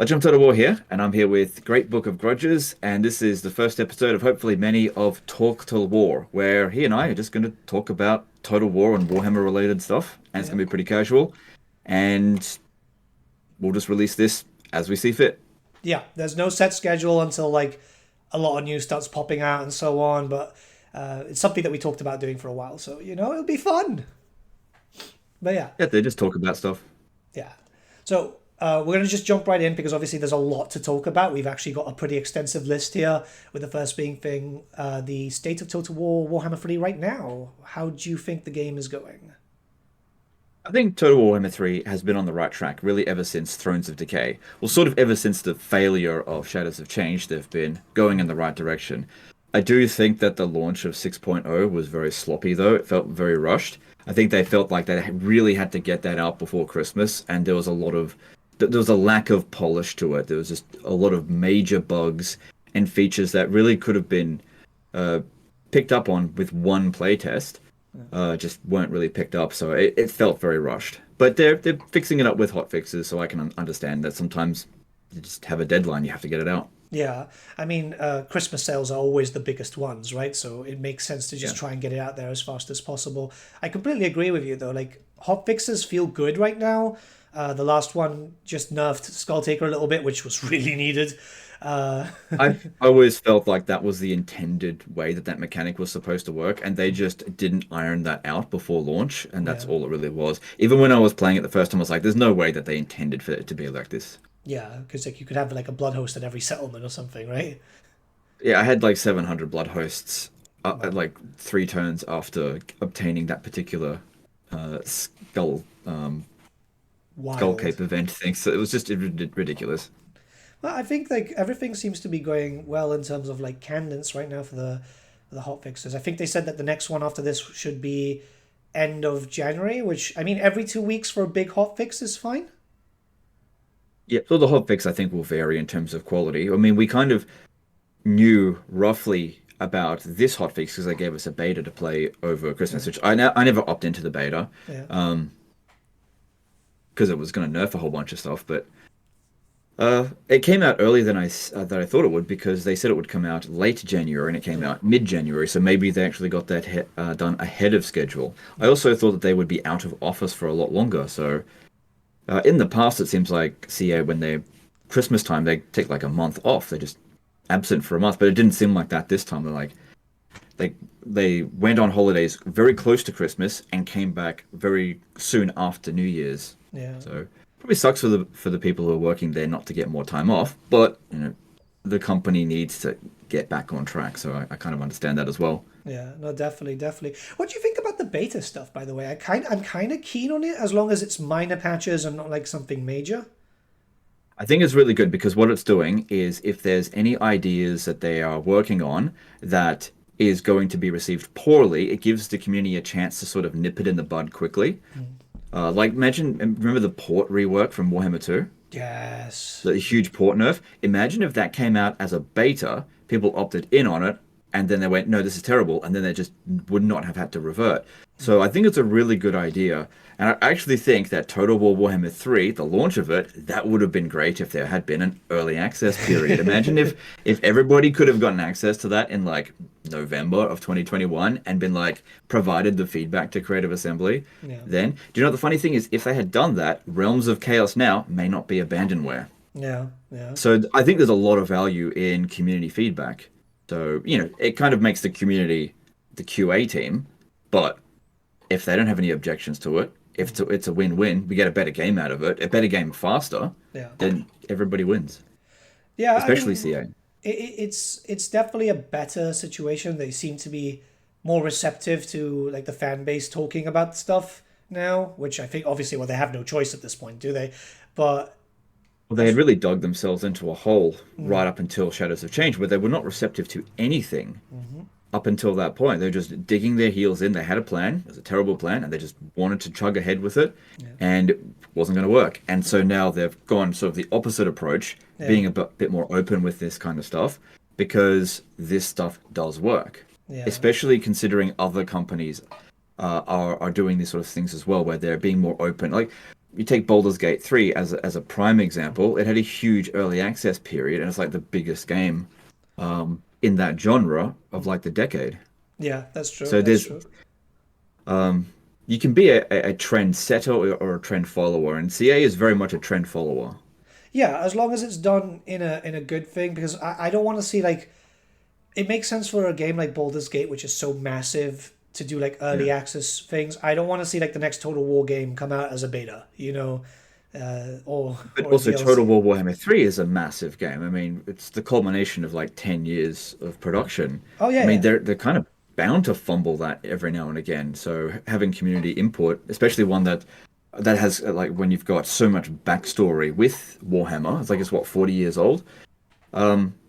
I jumped out of war here, and I'm here with Great Book of Grudges, and this is the first episode of hopefully many of Talk-Tal War, where he and I are just going to talk about Total War and Warhammer related stuff, and it's Yeah. going to be pretty casual, and we'll just release this as we see fit. Yeah. There's no set schedule until like a lot of news starts popping out and so on, but it's something that we talked about doing for a while. So, it'll be fun. But yeah, Yeah, they just talk about stuff. yeah. So we're going to just jump right in because obviously there's a lot to talk about. We've actually got a pretty extensive list here, with the first being the state of Total War Warhammer 3 right now. How do you think the game is going? I think Total Warhammer 3 has been on the right track really ever since Thrones of Decay. Well, sort of ever since the failure of Shadows of Change, they've been going in the right direction. I do think that the launch of 6.0 was very sloppy, though. It felt very rushed. I think they felt like they really had to get that out before Christmas, and there was there was a lack of polish to it. There was just a lot of major bugs and features that really could have been uh, picked up on with one playtest, just weren't really picked up. So it felt very rushed. But they're fixing it up with hot fixes, so I can understand that sometimes you just have a deadline, you have to get it out. Yeah, I mean, Christmas sales are always the biggest ones, right? So it makes sense to just Yeah. try and get it out there as fast as possible. I completely agree with you, though. Like, hot fixes feel good right now. The last one just nerfed Skulltaker a little bit, which was really needed. Uh, I've always felt like that was the intended way that that mechanic was supposed to work, and they just didn't iron that out before launch, and that's yeah, all it really was. Even when I was playing it the first time, I was like, "There's no way that they intended for it to be like this." yeah, because like you could have like a blood host at every settlement or something, right? Yeah, I had like 700 blood hosts at Wow, like 3 turns after obtaining that particular skull wild. cape event thing. So it was just ridiculous. Well, I think like everything seems to be going well in terms of like cadence right now for the hot fixes. I think they said that the next one after this should be end of January, which I mean every 2 weeks for a big hot fix is fine. Yeah, so the hotfix I think will vary in terms of quality. I mean, we kind of knew roughly about this hotfix because they gave us a beta to play over Christmas, Yeah, which I never opted into the beta yeah, because it was going to nerf a whole bunch of stuff. But it came out earlier than I thought it would because they said it would come out late January and it came yeah, out mid-January. So maybe they actually got that done ahead of schedule. I yeah, also thought that they would be out of office for a lot longer. So in the past, it seems like CA when they Christmas time they take like a month off. They're just absent for a month, but it didn't seem like that this time. They they went on holidays very close to Christmas and came back very soon after New Year's. yeah. So probably sucks for the people who are working there not to get more time off, but the company needs to get back on track. So I kind of understand that as well. Yeah, no, definitely, definitely. What do you think about the beta stuff, by the way? I'm kind of keen on it as long as it's minor patches and not like something major. I think it's really good because what it's doing is if there's any ideas that they are working on that is going to be received poorly, it gives the community a chance to sort of nip it in the bud quickly. Mm. Like imagine, remember the port rework from Warhammer 2? Yes. The huge port nerf? Imagine if that came out as a beta, people opted in on it, and then they went, no, this is terrible, and then they just would not have had to revert. So I think it's a really good idea. And I actually think that Total War Warhammer 3, the launch of it, that would have been great if there had been an early access period. Imagine if everybody could have gotten access to that in like November of 2021 and been like provided the feedback to Creative Assembly. Yeah. Then, do you know what the funny thing is? If they had done that, Realms of Chaos now may not be abandonware. Yeah. Yeah. So I think there's a lot of value in community feedback. So, it kind of makes the community the QA team, but if they don't have any objections to it, if it's a win-win, we get a better game out of it, a better game faster, Yeah. then everybody wins, Yeah. I especially mean, CA. it's definitely a better situation. They seem to be more receptive to like the fan base talking about stuff now, which I think obviously, well, they have no choice at this point, do they? But Well, they I, had really dug themselves into a hole mm, right up until Shadows of Change, where they were not receptive to anything hmm, up until that point. They were just digging their heels in. They had a plan. It was a terrible plan, and they just wanted to chug ahead with it, yeah, and it wasn't going to work. And so now they've gone sort of the opposite approach, yeah, being a bit more open with this kind of stuff, because this stuff does work, yeah, especially considering other companies are doing these sort of things as well, where they're being more open. Like you take Baldur's Gate 3 as a prime example. It had a huge early access period, and it's like the biggest game in that genre of like the decade. Yeah, that's true. So That's there's true. um, you can be a trend setter or a trend follower, and CA is very much a trend follower. Yeah, as long as it's done in a good thing, because I don't want to see like it makes sense for a game like Baldur's Gate, which is so massive, to do like Yeah. early access things. I don't want to see like the next Total War game come out as a beta, But or a also, Total DLC. War Warhammer 3 is a massive game. I mean, it's the culmination of like 10 years of production. Oh I yeah, mean, yeah, they're kind of bound to fumble that every now and again. So having community input, especially one that has like when you've got so much backstory with Warhammer, it's like it's what 40 years old.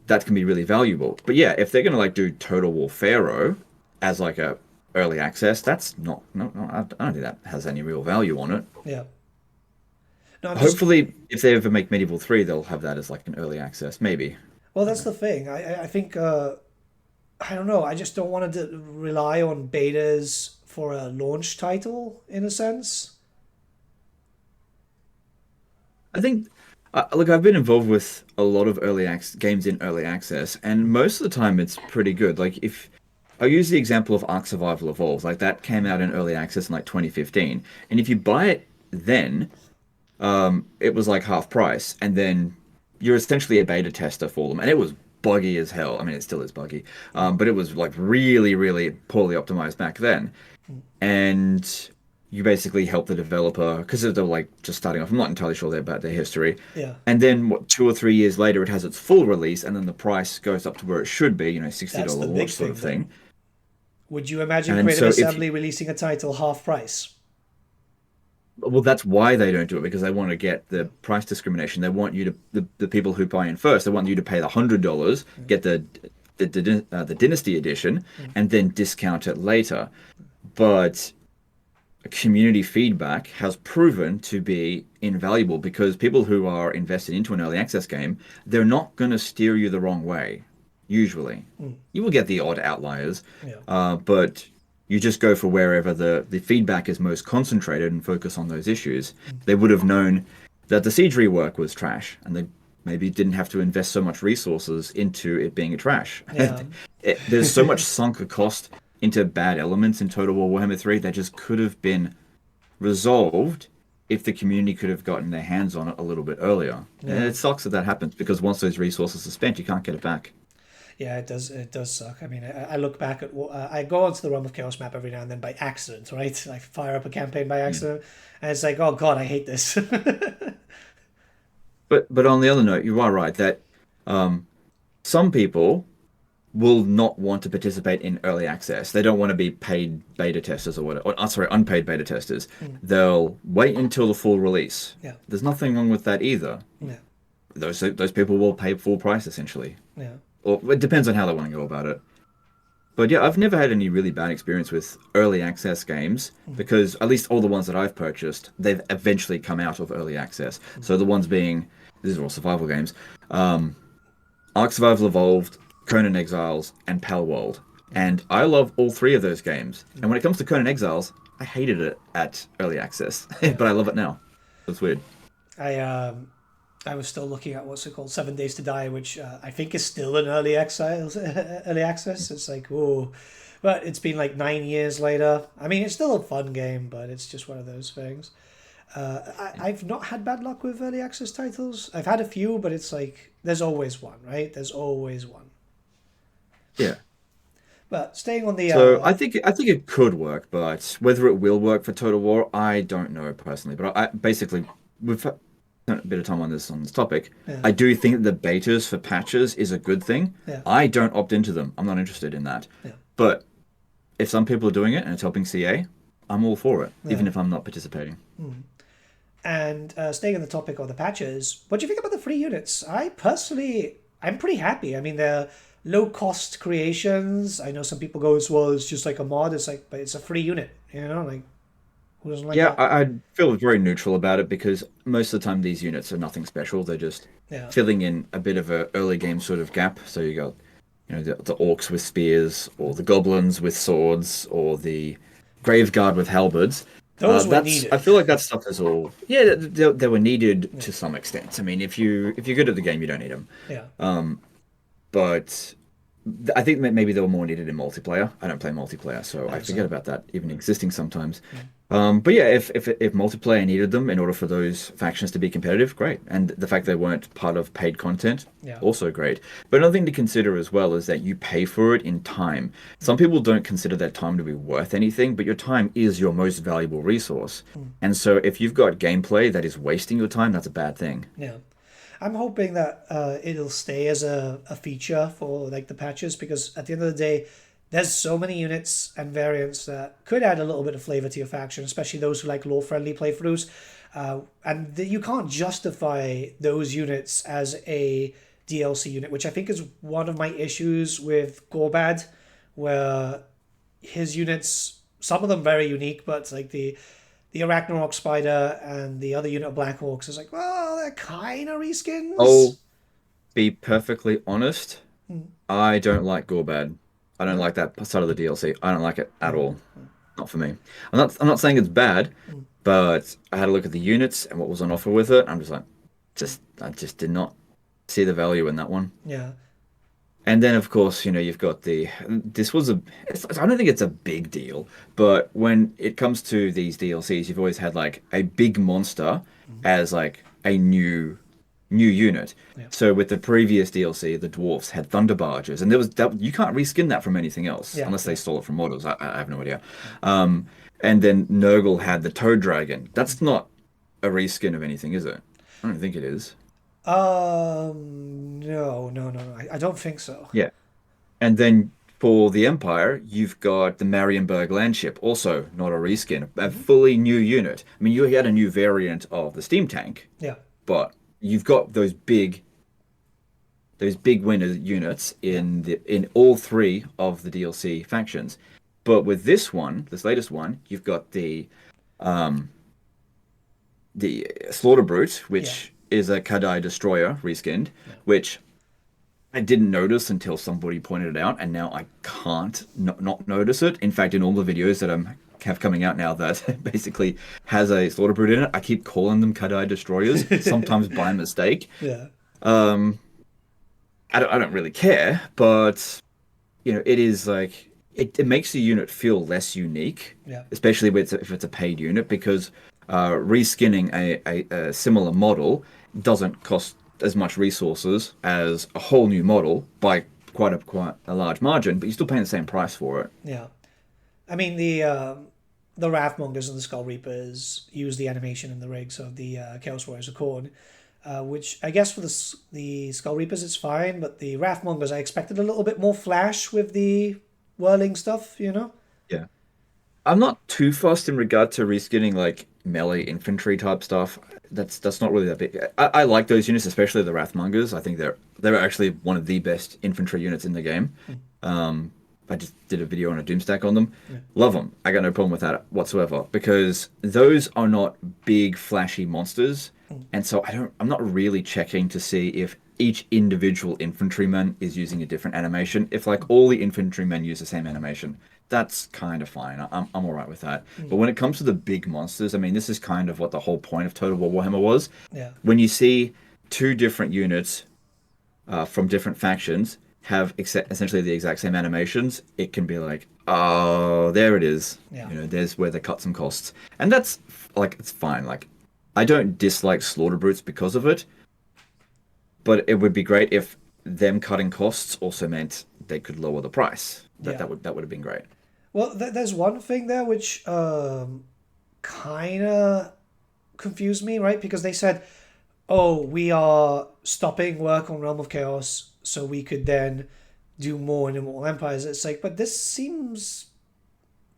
That can be really valuable. But yeah, if they're gonna like do Total War Pharaoh as like a early access, that's not no, no I don't think that has any real value on it. yeah. No, I'm just Hopefully, if they ever make Medieval 3, they'll have that as like an early access, maybe. well. I don't That's know. the thing. I think I don't know. I just don't want to rely on betas for a launch title in a sense. I think, look, I've been involved with a lot of games in early access, and most of the time it's pretty good. Like, if I use the example of Ark Survival Evolved, like that came out in early access in like 2015, and if you buy it then, it was like half price, and then you're essentially a beta tester for them, and it was buggy as hell. I mean, it still is buggy, but it was like really, really poorly optimized back then. And you basically help the developer because they're like just starting off. I'm not entirely sure about their history. Yeah, And then what, 2 or 3 years later, it has its full release, and then the price goes up to where it should be, that's $60 the big launch sort thing of though. thing. Would you imagine And Creative so if Assembly releasing a title half price? well, that's why they don't do it because they want to get the price discrimination. They want you to the people who buy in first. They want you to pay the $100, get the Dynasty edition, and then discount it later. But community feedback has proven to be invaluable because people who are invested into an early access game, they're not going to steer you the wrong way, usually. You will get the odd outliers, Yeah, but you just go for wherever the feedback is most concentrated and focus on those issues. They would have known that the siege rework was trash, and they maybe didn't have to invest so much resources into it being a trash. yeah, There's so much sunk cost into bad elements in Total War Warhammer 3 that just could have been resolved if the community could have gotten their hands on it a little bit earlier. And yeah. it sucks that that happens because once those resources are spent, you can't get it back. Yeah, it does. It does suck. I mean, I look back at I go onto the Realm of Chaos map every now and then by accident, right? I fire up a campaign by Mm. accident, and it's like, oh god, I hate this. But on the other note, you are right that um, some people will not want to participate in early access. They don't want to be paid beta testers or whatever. Or, sorry, unpaid beta testers. They'll wait until the full release. Yeah, There's nothing wrong with that either. yeah, Those people will pay full price essentially. yeah, Or it depends on how they want to go about it. But yeah, I've never had any really bad experience with early access games because at least all the ones that I've purchased, they've eventually come out of early access. So the ones being, these are all survival games, Ark Survival Evolved, Conan Exiles, and Palworld. And I love all three of those games. And when it comes to Conan Exiles, I hated it at early access, yeah. but I love it now. It's weird. I um, I was still looking at what's it called, 7 Days to Die, which I think is still an early access. Early access. It's like, oh, but it's been like 9 years later. I mean, it's still a fun game, but it's just one of those things. I've not had bad luck with early access titles. I've had a few, but it's like there's always one, right? There's always one. Yeah. But staying on the So I think it could work, but whether it will work for Total War, I don't know personally. But I basically we've spent a bit of time on this topic. yeah, I do think that the betas for patches is a good thing. yeah, I don't opt into them. I'm not interested in that. yeah, But if some people are doing it and it's helping CA, I'm all for it, yeah. even if I'm not participating. And staying on the topic of the patches, what do you think about the free units? I personally, I'm pretty happy. I mean, they're low cost creations. I know some people go as well. It's just like a mod. It's like, but it's a free unit. Like who doesn't like Yeah, that? I feel very neutral about it because most of the time these units are nothing special. They're just Yeah, filling in a bit of a early game sort of gap. So you got, the orcs with spears, or the goblins with swords, or the graveguard with halberds. Those were I needed. feel like that stuff is all. Yeah, they were needed Yeah, to some extent. I mean, if you're good at the game, you don't need them. yeah, But I think maybe they were more needed in multiplayer. I don't play multiplayer, so I forget same. about that even existing sometimes. Mm. But yeah, if multiplayer needed them in order for those factions to be competitive, great. And the fact they weren't part of paid content, Yeah. also great. But another thing to consider as well is that you pay for it in time. Mm. Some people don't consider their time to be worth anything, but your time is your most valuable resource. Mm. And so if you've got gameplay that is wasting your time, that's a bad thing. Yeah. I'm hoping that it'll stay as a feature for like the patches because at the end of the day, there's so many units and variants that could add a little bit of flavor to your faction, especially those who like lore-friendly playthroughs. You can't justify those units as a DLC unit, which I think is one of my issues with Gorbad, where his units, some of them very unique, but like the Arachnarok Spider and the other unit of Black Hawks is like, well, they're kind of reskins. I'll be perfectly honest. Mm. I don't like Gorbad. I don't No? like that side of the DLC. I don't like it at Yeah. all. Not for me. I'm not saying it's bad, Mm. but I had a look at the units and what was on offer with it. I'm just like, I just did not see the value in that one. Yeah. And then of course, you've got this was I don't think it's a big deal, but when it comes to these DLCs, you've always had like a big monster Mm. as like a new unit. Yeah. So with the previous DLC, the dwarfs had thunder barges, and there was that you can't reskin that from anything else Yeah. unless they Yeah. stole it from models. I have no idea. And then Nurgle had the toad dragon. That's not a reskin of anything, is it? I don't think it is. No, no, no, no. I don't think so. Yeah. And then for the Empire, you've got the Marienburg Landship, also not a reskin, a Hmm. fully new unit. I mean, you had a new variant of the steam tank, Yeah. but you've got those big winner units Yeah. in all three of the DLC factions. But with this latest one, you've got the Slaughter Brute, Yeah. which is a Kadai destroyer reskinned, Yeah. which I didn't notice until somebody pointed it out, and now I can't not notice it. In fact, in all the videos that have coming out now that basically has a Slaughter Brute in it, I keep calling them Kadai destroyers, sometimes by mistake. Yeah. Um, I don't really care, but it is like it makes the unit feel less unique, Yeah. especially if it's a paid unit, because reskinning a similar model doesn't cost as much resources as a whole new model by quite a large margin, but you're still paying the same price for it. Yeah. I mean the Wrathmongers and the Skull Reapers use the animation and the rigs of the Chaos Warriors Accord, which I guess for the Skull Reapers it's fine, but the Wrathmongers I expected a little bit more flash with the whirling stuff, you know? Yeah. I'm not too fussed in regard to reskinning like melee infantry type stuff. That's not really that big. I like those units, especially the Wrathmongers. I think they're actually one of the best infantry units in the game. I just did a video on a Doomstack on them. Yeah. Love them. I got no problem with that whatsoever because those are not big flashy monsters, and so I'm not really checking to see if each individual infantryman is using a different animation. If like all the infantrymen use the same animation, that's kind of fine. I'm all right with that. But when it comes to the big monsters, I mean, this is kind of what the whole point of Total War Warhammer was. Yeah. When you see two different units from different factions have essentially the exact same animations, it can be like, oh, there it is. Yeah. There's where they cut some costs, and that's like it's fine. Like, I don't dislike Slaughter Brutes because of it, but it would be great if them cutting costs also meant they could lower the price. Yeah. That would have been great. Well, there's one thing there which kind of confused me, right? Because they said, "Oh, we are stopping work on Realm of Chaos so we could then do more in Immortal Empires." It's like, but this seems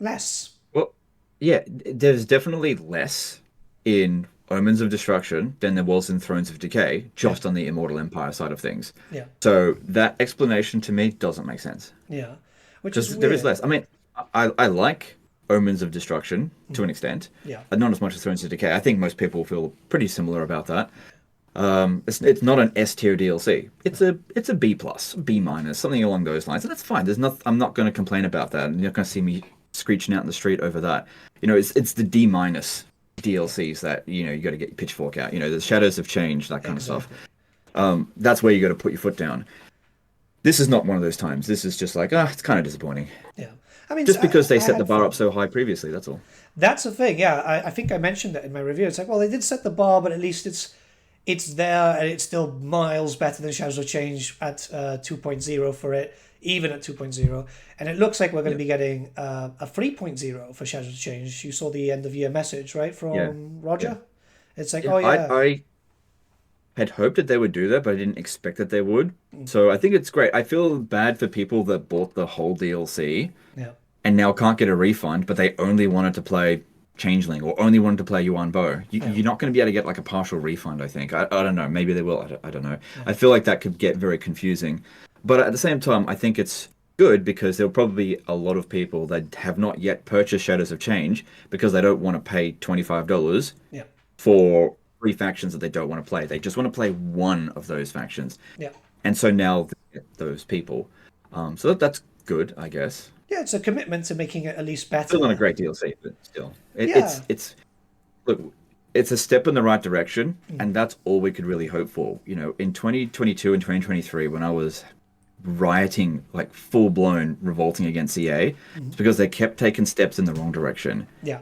less. Well, yeah, there's definitely less in Omens of Destruction than there was in Thrones of Decay, Yeah, just on the Immortal Empire side of things. yeah, So that explanation to me doesn't make sense. yeah. Which is Because there is weird. less. I mean, I like Omens of Destruction to an extent, Yeah, but not as much as Thrones of Decay. I think most people feel pretty similar about that. It's not an S tier DLC. It's a B plus, B minus, something along those lines, and that's fine. I'm not going to complain about that. And you're not going to see me screeching out in the street over that. It's the D minus DLCs that you got to get your pitchfork out. The Shadows of Change, that kind of stuff. That's where you got to put your foot down. This is not one of those times. This is just like, it's kind of disappointing. Yeah. I mean, just because they I set the had bar fun. up so high previously, that's all. That's the thing, yeah. I think I mentioned that in my review. It's like, well, they did set the bar, but at least it's there, and it's still miles better than Shadows of Change at 2.0 for it, even at 2.0. And it looks like we're going to be getting a 3.0 for Shadows of Change. You saw the end of year message, right, from Roger? Yeah. It's like, oh yeah. I had hoped that they would do that, but I didn't expect that they would. So I think it's great. I feel bad for people that bought the whole DLC Yeah. and now can't get a refund, but they only wanted to play Changeling or only wanted to play Yuan Bo. You're not going to be able to get like a partial refund, I think. I don't know. Maybe they will. I don't know. Yeah. I feel like that could get very confusing. But at the same time, I think it's good because there'll probably be a lot of people that have not yet purchased Shadows of Change because they don't want to pay $25 for 3 factions that they don't want to play. They just want to play one of those factions. Yeah. And so now they get those people. So that's good, I guess. Yeah, it's a commitment to making it at least better. Still not a great DLC, but still. It's look, it's a step in the right direction, and that's all we could really hope for. In 2022 and 2023, when I was rioting, like full-blown revolting against EA, it's because they kept taking steps in the wrong direction. Yeah.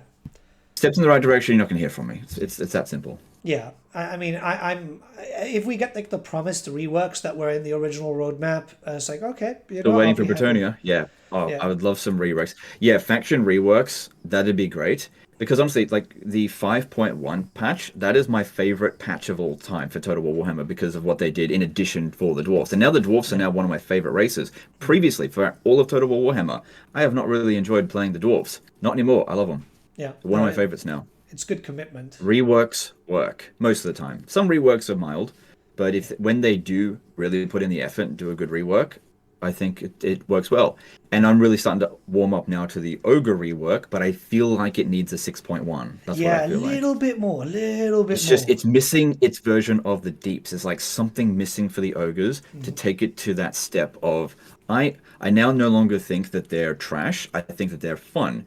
Steps in the right direction, you're not going to hear from me. It's that simple. Yeah, I mean, I'm if we get like the promised reworks that were in the original roadmap, it's like, okay, Still waiting for Bretonnia. Yeah. Oh, yeah. I would love some reworks. Yeah, faction reworks, that'd be great. Because honestly, like the 5.1 patch, that is my favorite patch of all time for Total War Warhammer because of what they did in addition for the dwarfs. And now the dwarfs are now one of my favorite races. Previously, for all of Total War Warhammer, I have not really enjoyed playing the dwarfs. Not anymore. I love them. Yeah. They're one of my favorites now. It's good commitment. Reworks work most of the time. Some reworks are mild, but when they do really put in the effort and do a good rework, I think it works well. And I'm really starting to warm up now to the Ogre rework, but I feel like it needs a 6.1. That's what I feel like. Yeah, a little bit more. It's missing its version of the Deeps. There's like something missing for the Ogres to take it to that step of, I now no longer think that they're trash. I think that they're fun.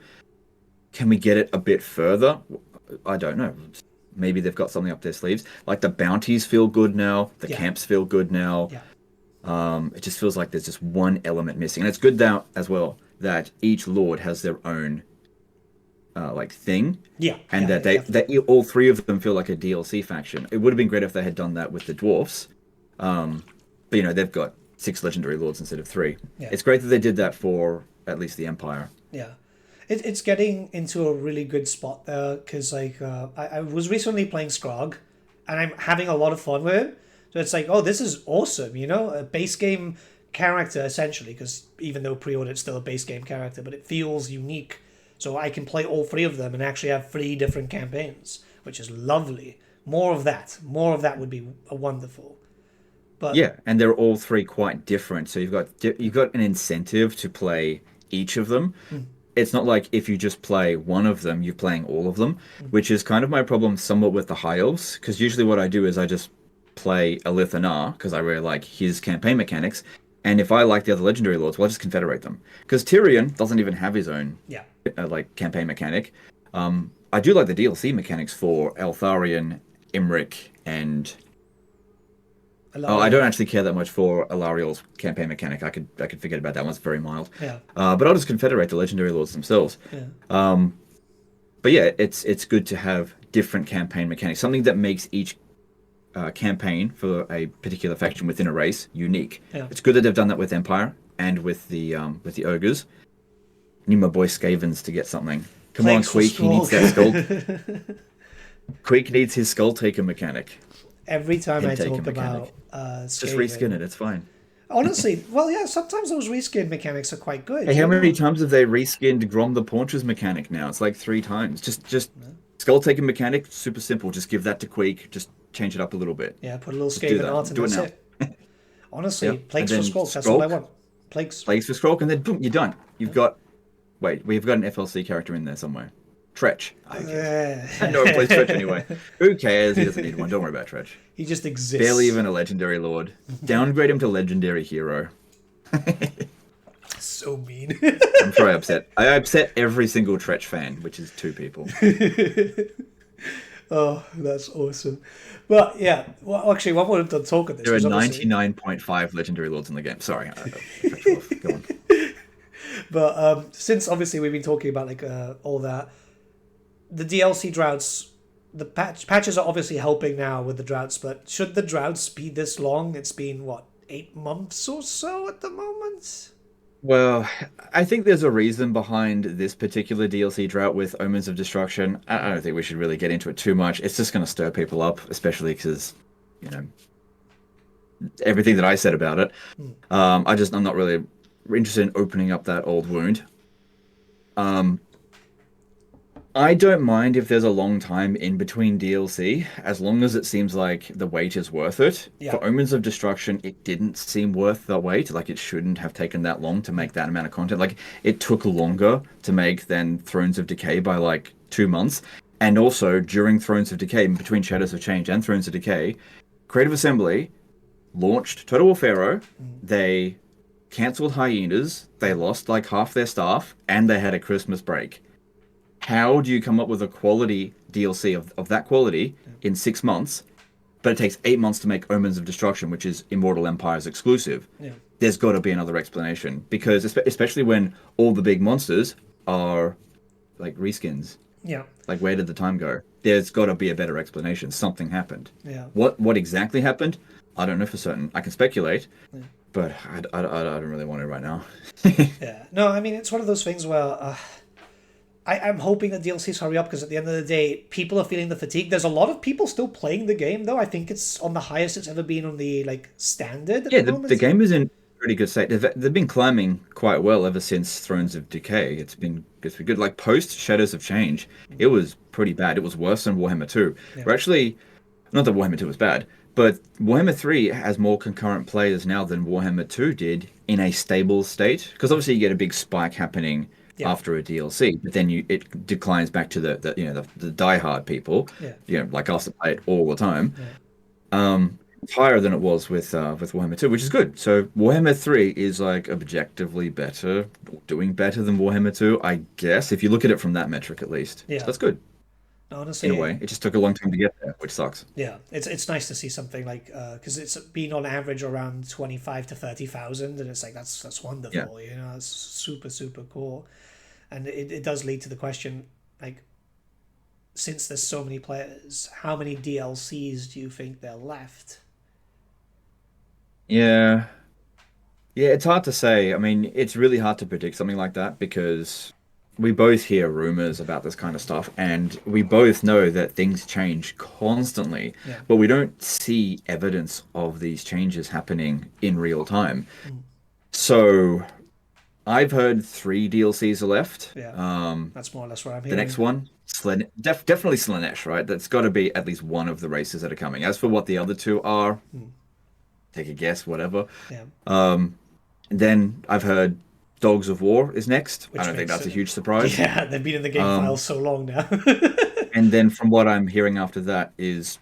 Can we get it a bit further? I don't know. Maybe they've got something up their sleeves. Like the bounties feel good now. The camps feel good now. Yeah. It just feels like there's just one element missing. And it's good now as well that each lord has their own like thing. Yeah. And that all 3 of them feel like a DLC faction. It would have been great if they had done that with the dwarfs. But they've got 6 legendary lords instead of 3. Yeah. It's great that they did that for at least the Empire. Yeah. It's getting into a really good spot there because like I was recently playing Scrog and I'm having a lot of fun with it. So it's like, oh, this is awesome, a base game character essentially, because even though pre-order it's still a base game character, but it feels unique. So I can play all 3 of them and actually have 3 different campaigns, which is lovely. More of that would be wonderful. But yeah, and they're all 3 quite different. So you've got an incentive to play each of them. It's not like if you just play one of them, you're playing all of them, which is kind of my problem somewhat with the High Elves, because usually what I do is I just play a Lithanar, because I really like his campaign mechanics, and if I like the other Legendary Lords, well, I just confederate them. Because Tyrion doesn't even have his own campaign mechanic. I do like the DLC mechanics for Eltharion, Imric, and... I don't actually care that much for Alariel's campaign mechanic. I could forget about that one. It's very mild. Yeah. But I'll just confederate the legendary lords themselves. Yeah. But yeah, it's good to have different campaign mechanics. Something that makes each campaign for a particular faction within a race unique. Yeah. It's good that they've done that with Empire and with the ogres. Need my boy Skavens to get something. Come on, Queek. He needs that skull. Queek needs his skull taker mechanic. Every time I talk about just reskin it, it's fine. Honestly, well, yeah, sometimes those reskin mechanics are quite good. Hey, how many times have they reskinned Grom the Pauncher's mechanic now? It's like 3 times. Just skull taking mechanic, super simple. Just give that to Queek. Just change it up a little bit. Yeah, put a little Skaven art and that's it. Honestly, plagues for Skulk, that's all I want. Plagues for Skulk, and then boom, you're done. You've got... Wait, we've got an FLC character in there somewhere. Tretch. No one plays Tretch anyway. Who cares? He doesn't need one. Don't worry about Tretch. He just exists. Barely even a legendary lord. Downgrade him to legendary hero. So mean. I'm sure I upset every single Tretch fan, which is 2 people. Oh, that's awesome. But yeah, well, actually, one more to talk of this There are was obviously, 99.5 legendary lords in the game. Sorry, I cut you off. Go on. but since obviously we've been talking about like all that, the DLC droughts, the patches are obviously helping now with the droughts. But should the droughts be this long? It's been what, 8 months or so at the moment. Well, I think there's a reason behind this particular DLC drought with Omens of Destruction. I don't think we should really get into it too much. It's just going to stir people up, especially because, you know, everything that I said about it. I'm not really interested in opening up that old wound. Um, I don't mind if there's a long time in between DLC, as long as it seems like the wait is worth it. Yeah, For Omens of Destruction, it didn't seem worth the wait. Like, it shouldn't have taken that long to make that amount of content. Like, it took longer to make than Thrones of Decay by, like, 2 months. And also, during Thrones of Decay, between Shadows of Change and Thrones of Decay, Creative Assembly launched Total War Pharaoh. They cancelled Hyenas. They lost, like, half their staff. And they had a Christmas break. How do you come up with a quality DLC of that quality in 6 months, but it takes 8 months to make Omens of Destruction, which is Immortal Empire's exclusive? yeah, There's got to be another explanation, because especially when all the big monsters are like reskins. yeah, Like, where did the time go? There's got to be a better explanation. Something happened. yeah. What exactly happened? I don't know for certain. I can speculate, but I don't really want it right now. Yeah. No, I mean, it's one of those things where I'm hoping that DLCs hurry up because at the end of the day, people are feeling the fatigue. There's a lot of people still playing the game, though. I think it's on the highest it's ever been on the like standard at Yeah, the the moment. game is in pretty good state. They've been climbing quite well ever since Thrones of Decay. It's been good. Like, post Shadows of Change, it was pretty bad. It was worse than Warhammer 2. Yeah. We're actually, not that Warhammer 2 was bad, but Warhammer 3 has more concurrent players now than Warhammer 2 did in a stable state. Because obviously you get a big spike happening Yeah. after a DLC, but then it declines back to the diehard people, Yeah. like us that play it all the time. Yeah. It's higher than it was with Warhammer 2, which is good. So Warhammer 3 is like objectively better, doing better than Warhammer 2, I guess, if you look at it from that metric at least. Yeah. So that's good Honestly, in a way. It just took a long time to get there, which sucks. yeah, it's nice to see something like because it's been on average around 25 to 30,000, and it's like that's wonderful. Yeah. You know, it's super super cool, and it does lead to the question like, since there's so many players, how many DLCs do you think they're left? Yeah. Yeah, it's hard to say. I mean, it's really hard to predict something like that because we both hear rumors about this kind of stuff, and we both know that things change constantly, Yeah. but we don't see evidence of these changes happening in real time. So I've heard 3 DLCs are left. Yeah, that's more or less what I'm The hearing. next one, definitely Slanesh, right? That's got to be at least one of the races that are coming. As for what the other two are, take a guess, whatever. Yeah, Then I've heard Dogs of War is next. Which I don't think makes that's a it- huge surprise. yeah, they've been in the game file so long now. And then from what I'm hearing after that is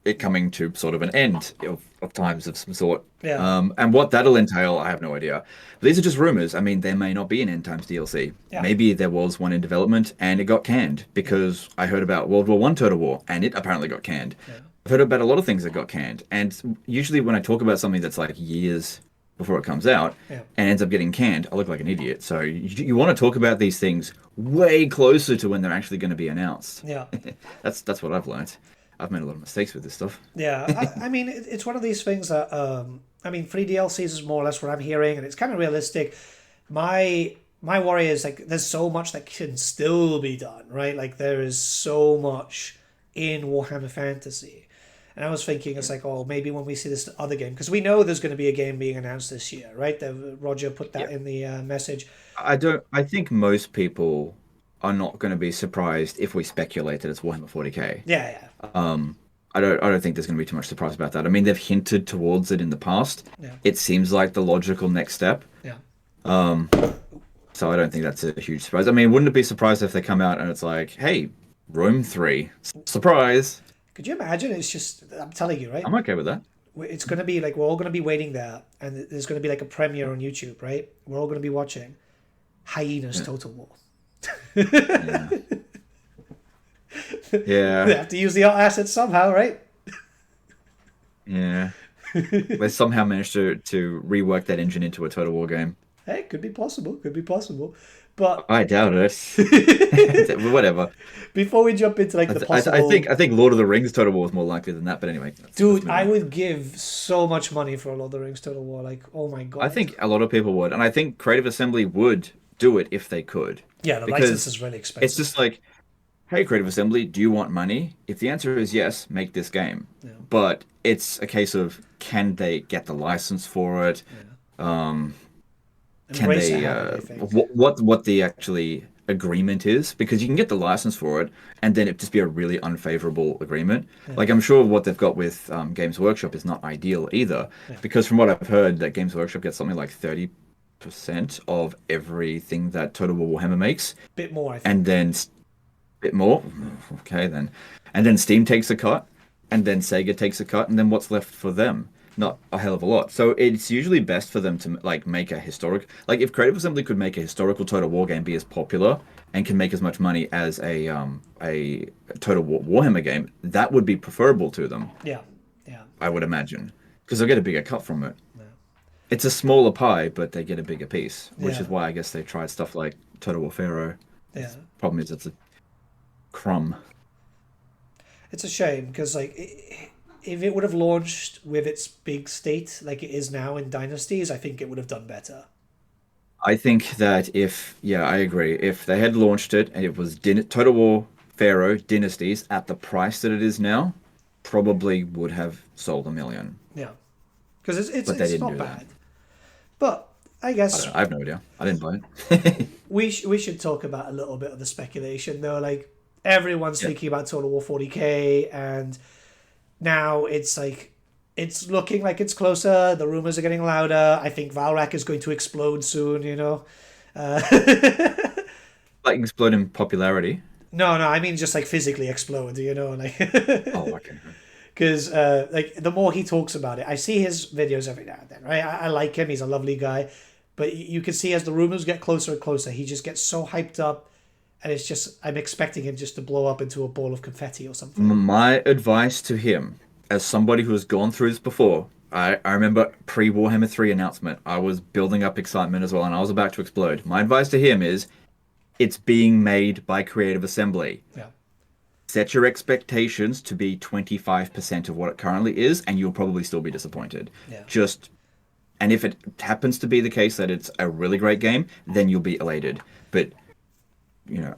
it coming to sort of an end of times of some sort. Yeah. And what that'll entail, I have no idea. These are just rumors. I mean, there may not be an End Times DLC. Yeah. Maybe there was one in development and it got canned because I heard about World War One Total War and it apparently got canned. Yeah. I've heard about a lot of things that got canned. And usually when I talk about something that's like years before it comes out Yeah. and ends up getting canned, I look like an idiot. So you want to talk about these things way closer to when they're actually going to be announced. Yeah. That's what I've learned. I've made a lot of mistakes with this stuff. Yeah, I mean, it's one of these things that, I mean, 3 DLCs is more or less what I'm hearing, and it's kind of realistic. My worry is, like, there's so much that can still be done, right? Like, there is so much in Warhammer Fantasy. And I was thinking, it's like, oh, maybe when we see this other game, because we know there's going to be a game being announced this year, right? Roger put that in the message. I think most people are not going to be surprised if we speculate that it's Warhammer 40k. Yeah, yeah. I don't think there's going to be too much surprise about that. I mean, they've hinted towards it in the past. Yeah. It seems like the logical next step. Yeah. So I don't think that's a huge surprise. I mean, wouldn't it be surprised if they come out and it's like, hey, Rome 3, surprise. Could you imagine? It's just, I'm telling you, right? I'm okay with that. it's going to be like we're all going to be waiting there, and there's going to be like a premiere on YouTube, right? We're all going to be watching Hyena's Yeah. Total War. Yeah. They Yeah. have to use the art assets somehow, right? Yeah. They somehow managed to rework that engine into a Total War game. Hey, could be possible. Could be possible. But I doubt it. Whatever. before we jump into like I, the th- I, th- I think possible, I think Lord of the Rings Total War is more likely than that. But anyway, let's dude, move I on. would give so much money for a Lord of the Rings Total War. Like, oh my I god. think a lot of people would, and I think Creative Assembly would do it if they could, Yeah, the license because is really it's expensive. just like, hey, Creative Assembly, do you want money? If the answer is yes, make this game. Yeah, But it's a case of, can they get the license for it? yeah. Um, can Embrace it they heavily, I think. what the actually agreement is? Because you can get the license for it, and then it just be a really unfavorable agreement. Yeah, Like I'm sure what they've got with Games Workshop is not ideal either, yeah. because from what I've heard, that Games Workshop gets something like 30% of everything that Total War Warhammer makes, Bit more, I and think. then bit more. Okay, then. And then Steam takes a cut, and then Sega takes a cut, and then what's left for them? Not a hell of a lot. So it's usually best for them to like make a historic, like if Creative Assembly could make a historical Total War game be as popular and can make as much money as a Total War Warhammer game, that would be preferable to them, Yeah, yeah, I would imagine, because they'll get a bigger cut from it. yeah, It's a smaller pie, but they get a bigger piece, which yeah, is why I guess they tried stuff like Total War Pharaoh. yeah. Problem is, it's a crumb. It's a shame because like if it would have launched with its big state like it is now in Dynasties, I think it would have done better. I think that if, yeah, I agree. If they had launched it and it was Total War Pharaoh Dynasties at the price that it is now, probably would have sold 1 million. Yeah, because But they it's didn't not do that. bad. But I I don't guess know. I have no idea. I didn't buy it. we should talk about a little bit of the speculation though. Like everyone's Yeah. speaking about Total War 40K, and now it's like it's looking like it's closer. The rumors are getting louder. I think Valrak is going to explode soon. You know. Uh, Like explode in popularity. no, no, I mean just like physically explode. You know, like Oh, okay. because like the more he talks about it, I see his videos every now and then. Right, I like him. He's a lovely guy, but you can see as the rumors get closer and closer, he just gets so hyped up, and it's just I'm expecting him just to blow up into a ball of confetti or something. My advice to him, as somebody who has gone through this before, I remember pre-Warhammer 3 announcement, I was building up excitement as well, and I was about to explode. My advice to him is, it's being made by Creative Assembly. Yeah, Set your expectations to be 25% of what it currently is, and you'll probably still be disappointed. yeah, Just, and if it happens to be the case that it's a really great game, then you'll be elated. But,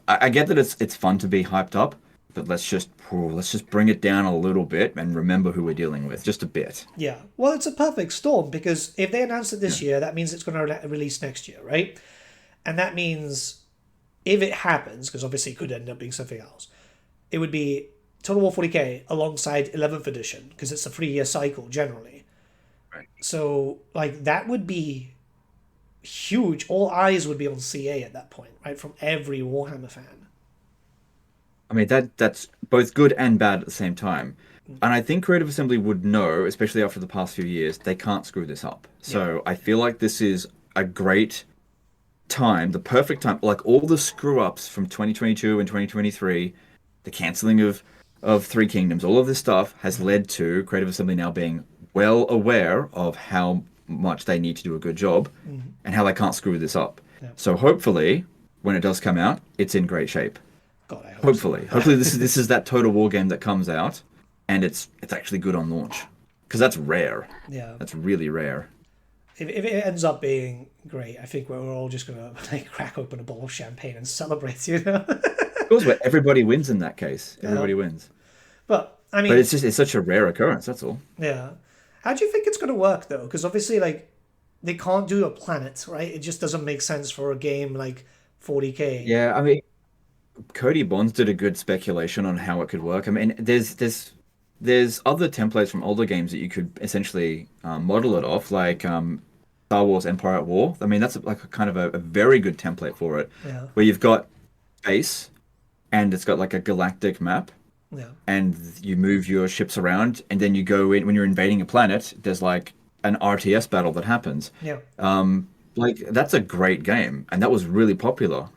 I get that it's fun to be hyped up, but let's just bring it down a little bit and remember who we're dealing with, just a bit. yeah. Well, it's a perfect storm because if they announce it this year, that means it's going to release next year, right? And that means if it happens, because obviously it could end up being something else, it would be Total War 40K alongside 11th edition because it's a 3-year cycle generally. Right. So like that would be huge. All eyes would be on CA at that point, right? From every Warhammer fan. I mean that's both good and bad at the same time. And I think Creative Assembly would know, especially after the past few years, they can't screw this up. Yeah. So I feel like this is a great time, the perfect time, like all the screw ups from 2022 and 2023, the canceling of Three Kingdoms, all of this stuff has led to Creative Assembly now being well aware of how much they need to do a good job and how they can't screw this up. Yeah. So hopefully, when it does come out, it's in great shape. God, I hope so. Hopefully, this is that Total War game that comes out, and it's actually good on launch, because that's rare. Yeah. That's really rare. If it ends up being great, I think we're all just gonna like crack open a bottle of champagne and celebrate, you know. Of course, where everybody wins in that case. Everybody wins. But I mean, But it's such a rare occurrence. That's all. yeah. How do you think it's gonna work though? Because obviously, like, they can't do a planet, right? It just doesn't make sense for a game like 40K. Yeah, I mean, Cody Bonds did a good speculation on how it could work. I mean, there's other templates from older games that you could essentially model it off, like Star Wars Empire at War. I mean, that's like a kind of a very good template for it, Yeah. where you've got space and it's got like a galactic map, Yeah. and you move your ships around, and then you go in when you're invading a planet. There's like an RTS battle that happens. Yeah. Like that's a great game, and that was really popular.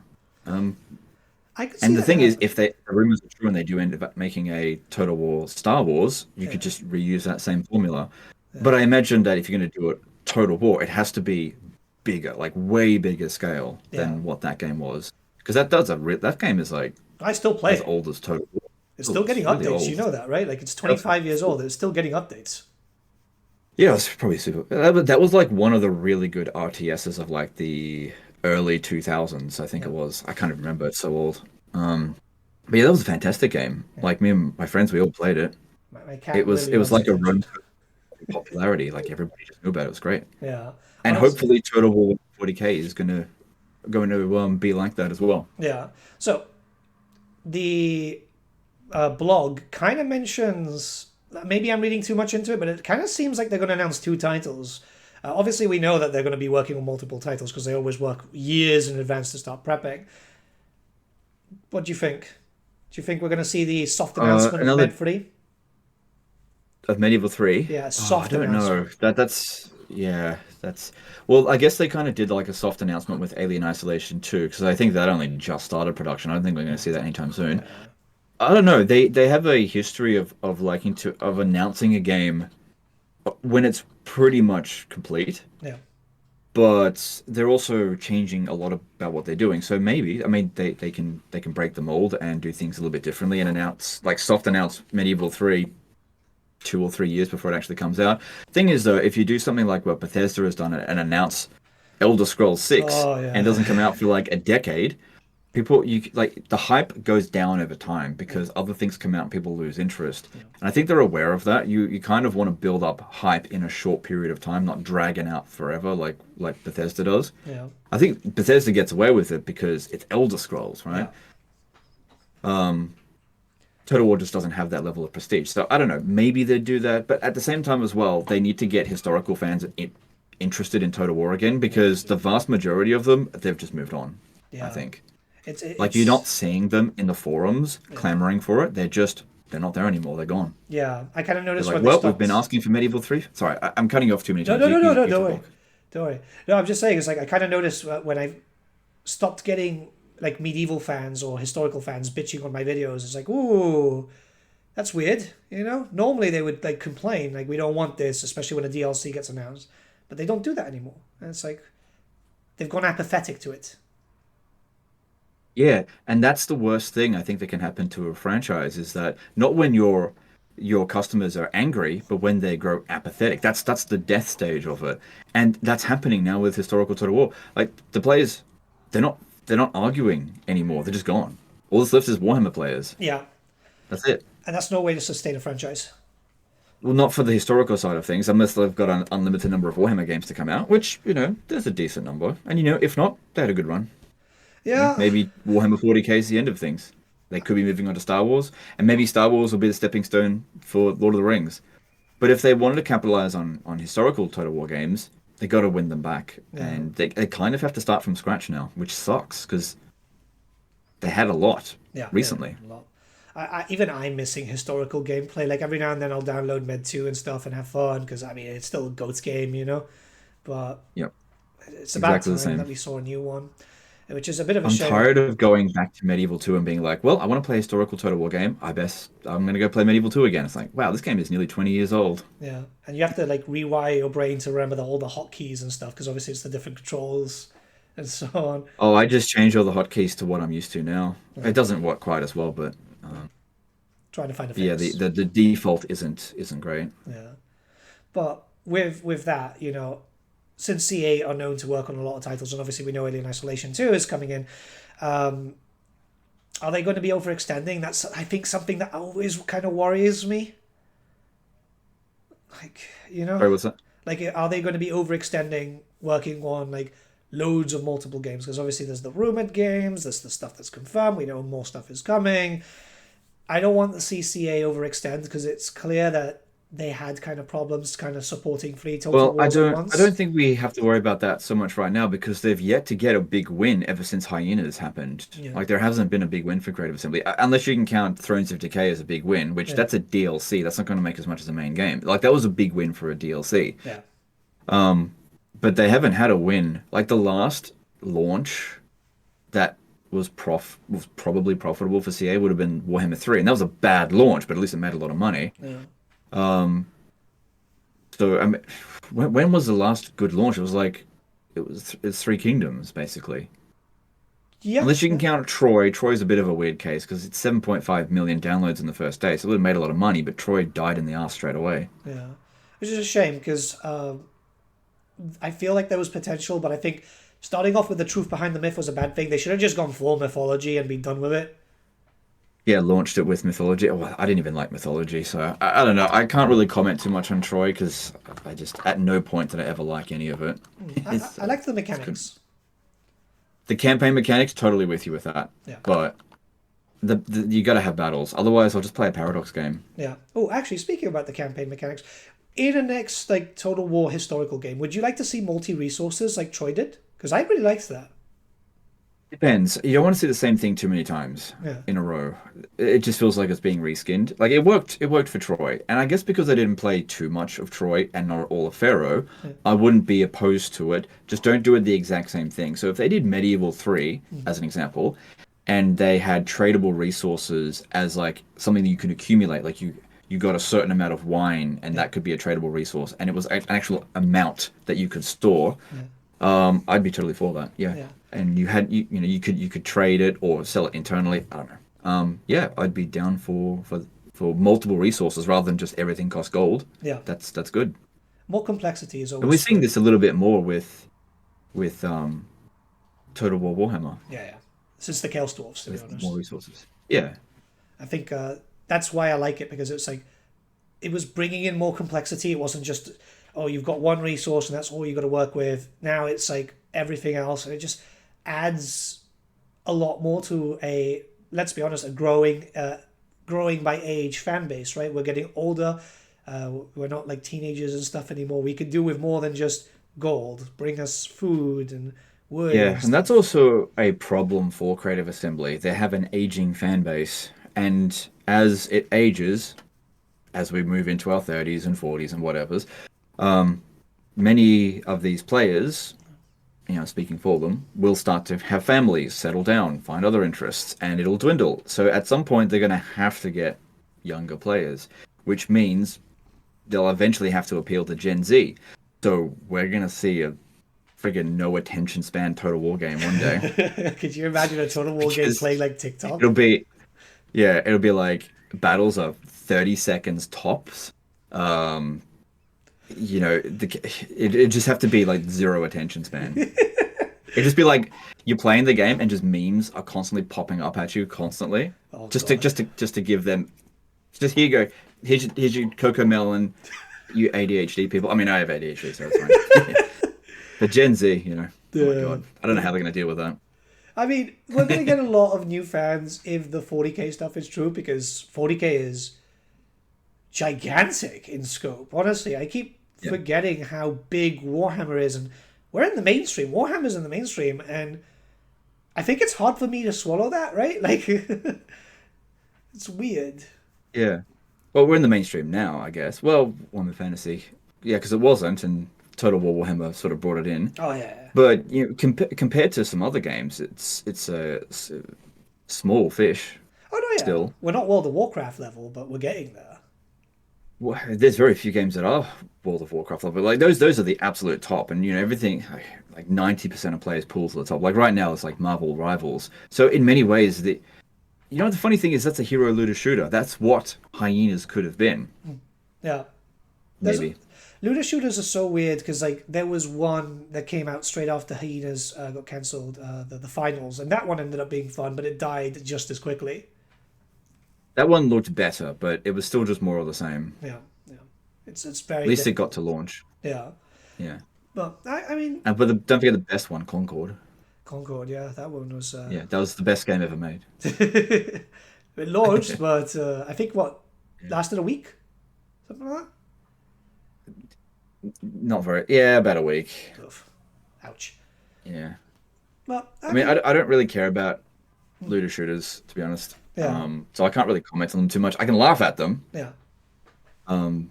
Um, I could see and the that thing is, happening. if the rumors are true and they do end up making a Total War Star Wars, you Yeah. could just reuse that same formula. Yeah. But I imagine that if you're going to do it Total War, it has to be bigger, like way bigger scale Yeah. than what that game was, because that game is like I still play as it. old as Total War. It's Oh, still getting it's really updates. You old. know that, right? Like it's That's 25 years old. It's still getting updates. Yeah, it's probably super. That was like one of the really good RTSs of like the early 2000s, I think Yeah. it was. I can't even remember. It's so old. But yeah, that was a fantastic game. Yeah. Like me and my friends, we all played it. My It cat was really it was loves like it, a actually. run to popularity. Like everybody just knew about it. It was great. Yeah. And Honest. hopefully Total War 40K is going to be like that as well. Yeah. So the blog kind of mentions. Maybe I'm reading too much into it, but it kind of seems like they're going to announce two titles. Obviously, we know that they're going to be working on multiple titles because they always work years in advance to start prepping. What do you think? Do you think we're going to see the soft announcement of Another Med 3? of Medieval 3. Yeah, Oh, I soft don't know. announcement. That's yeah, that's well, I guess they kind of did like a soft announcement with Alien Isolation 2 because I think that only just started production. I don't think we're going to see that anytime soon. Yeah. I don't know. They have a history of liking to of announcing a game when it's pretty much complete, Yeah. but they're also changing a lot about what they're doing. So maybe, I mean, they can break the mold and do things a little bit differently and announce like soft announce Medieval 3 2 or 3 years before it actually comes out. Thing is, though, if you do something like what Bethesda has done and announce Elder Scrolls 6 Oh, and it yeah. doesn't come out for like a decade, people you like the hype goes down over time Yeah. because other things come out and people lose interest. Yeah. And I think they're aware of that. You kind of want to build up hype in a short period of time, not dragging out forever like Bethesda does. Yeah. I think Bethesda gets away with it because it's Elder Scrolls, right? Yeah. Total War just doesn't have that level of prestige. So I don't know. Maybe they do that, but at the same time as well, they need to get historical fans interested in Total War again because the vast majority of them they've just moved on. I Yeah. think It's like you're not it's seeing them in the forums yeah. clamoring for it. They're not there anymore. They're gone. Yeah. I kind of They're noticed like, when they well, we've been stopped. asking for Medieval 3. Sorry, I'm cutting you off too many No, times. no, You, no, no, you, no. you Don't can worry. talk. Don't worry. No, I'm just saying. It's like I kind of noticed when I stopped getting like medieval fans or historical fans bitching on my videos. It's like, ooh, that's weird. Normally they would like complain, like we don't want this, especially when a DLC gets announced. But they don't do that anymore. And it's like they've gone apathetic to it. Yeah, and that's the worst thing I think that can happen to a franchise is that not when your customers are angry, but when they grow apathetic. That's the death stage of it. And that's happening now with historical Total War. Like the players, they're not they're not arguing anymore. They're just gone. All that's left is Warhammer players. Yeah, That's it. and that's no way to sustain a franchise. Well, not for the historical side of things, unless they've got an unlimited number of Warhammer games to come out, which, there's a decent number. And, if not, they had a good run. Yeah, Maybe Warhammer 40K is the end of things. They could be moving on to Star Wars, and maybe Star Wars will be the stepping stone for Lord of the Rings. But if they wanted to capitalize on historical Total War games, they got to win them back. yeah, And they kind of have to start from scratch now, which sucks because they had a lot yeah. recently. A lot. Even I'm missing historical gameplay. Like every now and then I'll download Med 2 and stuff and have fun because I mean it's still a goats game. But Yep, it's about exactly the time that same. we saw a new one, which is a bit of a I'm shame. tired of going back to Medieval 2 and being like, well, I want to play a historical Total War game. I'm going to go play Medieval 2 again. It's like, wow, this game is nearly 20 years old. Yeah, and you have to like rewire your brain to remember all the hotkeys and stuff because obviously it's the different controls and so on. Oh, I just changed all the hotkeys to what I'm used to now. Yeah, It doesn't work quite as well, but trying to find a yeah, the, fix. the, the default isn't great. Yeah, but with that, since CA are known to work on a lot of titles, and obviously we know Alien Isolation 2 is coming in, um, are they going to be overextending? That's, I think, something that always kind of worries me. Like, Sorry, what's that? like are they going to be overextending, working on like loads of multiple games? Because obviously there's the rumored games, there's the stuff that's confirmed. We know more stuff is coming. I don't want the CCA overextend because it's clear that they had kind of problems kind of supporting three Total Well, Wars at I don't once. think we have to worry about that so much right now because they've yet to get a big win ever since Hyenas happened. Yeah, Like there hasn't been a big win for Creative Assembly, unless you can count Thrones of Decay as a big win, which yeah, that's a DLC. That's not going to make as much as the main game. Like that was a big win for a DLC. yeah. But they haven't had a win. Like the last launch that was probably profitable for CA would have been Warhammer 3, and that was a bad launch, but at least it made a lot of money. Yeah. So I mean, when was the last good launch? It was like it's Three Kingdoms basically. Yeah, Unless you can yeah, count Troy. Troy's a bit of a weird case because it's 7.5 million downloads in the first day, so it would have made a lot of money, but Troy died in the ass straight away. yeah. Which is a shame because I feel like there was potential, but I think starting off with the truth behind the myth was a bad thing. They should have just gone full mythology and been done with it. Yeah, launched it with mythology. Well, I didn't even like mythology, so I don't know. I can't really comment too much on Troy because I just at no point did I ever like any of it. I like the It's good. mechanics. The campaign mechanics, totally with you with that. Yeah, But you got to have battles. Otherwise, I'll just play a Paradox game. yeah. Oh, actually, speaking about the campaign mechanics, in a next like Total War historical game, would you like to see multi resources like Troy did? Because I really liked that. Depends. You don't want to see the same thing too many times Yeah, in a row. It just feels like it's being reskinned. Like it worked. It worked for Troy, and I guess because I didn't play too much of Troy and not all of Pharaoh, I wouldn't be opposed to it. Just don't do it the exact same thing. So if they did Medieval 3 as an example, and they had tradable resources as like something that you can accumulate, like you got a certain amount of wine, and yeah, that could be a tradable resource, and it was an actual amount that you could store. yeah, I'd be totally for that. Yeah. yeah. And you know you could trade it or sell it internally. I don't know. Yeah, I'd be down for multiple resources rather than just everything costs gold. Yeah. That's good. More complexity is And we're always seeing good. this a little bit more with Total War Warhammer Yeah, yeah. Since the Chaos Dwarfs, to be with more honest. resources. Yeah. I think that's why I like it because it's like it was bringing in more complexity. It wasn't just oh you've got one resource and that's all you got to work with. Now it's like everything else, and it just adds a lot more to a let's be honest a growing by age fan base. Right, we're getting older. We're not like teenagers and stuff anymore. We can do with more than just gold. Bring us food and wood Yeah, and and that's stuff. also a problem for Creative Assembly. They have an aging fan base, and as it ages, as we move into our 30s and 40s and whatevers, many of these players, you know, speaking for them, will start to have families, settle down, find other interests, and it'll dwindle. So at some point, they're going to have to get younger players, which means they'll eventually have to appeal to Gen Z. So we're going to see a friggin' no attention span Total War game one day. Could you imagine a Total War game Because playing like TikTok? it'll be, yeah, it'll be like battles of 30 seconds tops. Um, you know, it just have to be like zero attention span. It'd just be like you're playing the game and just memes are constantly popping up at you constantly. Oh Just to god. just to give them just here you go. Here's your Coco Melon, you ADHD people. I mean I have ADHD, so it's fine. But Gen Z, you know, oh my Yeah. God. I don't know how they're gonna deal with that. I mean, we're gonna get a lot of new fans if the 40k stuff is true because 40k is gigantic in scope. Honestly, I keep Yeah. forgetting how big Warhammer is, and we're in the mainstream. Warhammer's in the mainstream, and I think it's hard for me to swallow that. Right? Like, it's weird. Yeah. Well, we're in the mainstream now, I guess. Well, Warhammer Fantasy. Yeah, because it wasn't, and Total War Warhammer sort of brought it in. Oh yeah. But you know, compared to some other games, it's a small fish Oh no, yeah. still. We're not World of Warcraft level, but we're getting there. Well, there's very few games that are World of Warcraft level. Like those are the absolute top, and you know everything. Like 90% of players pull to the top. Like right now, it's like Marvel Rivals. So in many ways, the funny thing is that's a hero looter shooter. That's what Hyenas could have been, Yeah. There's maybe. looter shooters are so weird because like there was one that came out straight after Hyenas got cancelled, the finals, and that one ended up being fun, but it died just as quickly. That one looked better, but it was still just more of the same. Yeah, yeah. It's At very least it got to difficult. launch. Yeah, Yeah. but I mean And but don't forget the best one, Concord. Concord. Yeah, that one was. Yeah, that was the best game ever made. It launched, but I think what Yeah. lasted a week, something like that. Not very. Yeah, about a week. Oof. Ouch. Yeah. Well, I I mean, mean, I don't really care about looter shooters, to be honest. yeah, So I can't really comment on them too much. I can laugh at them. yeah, Um,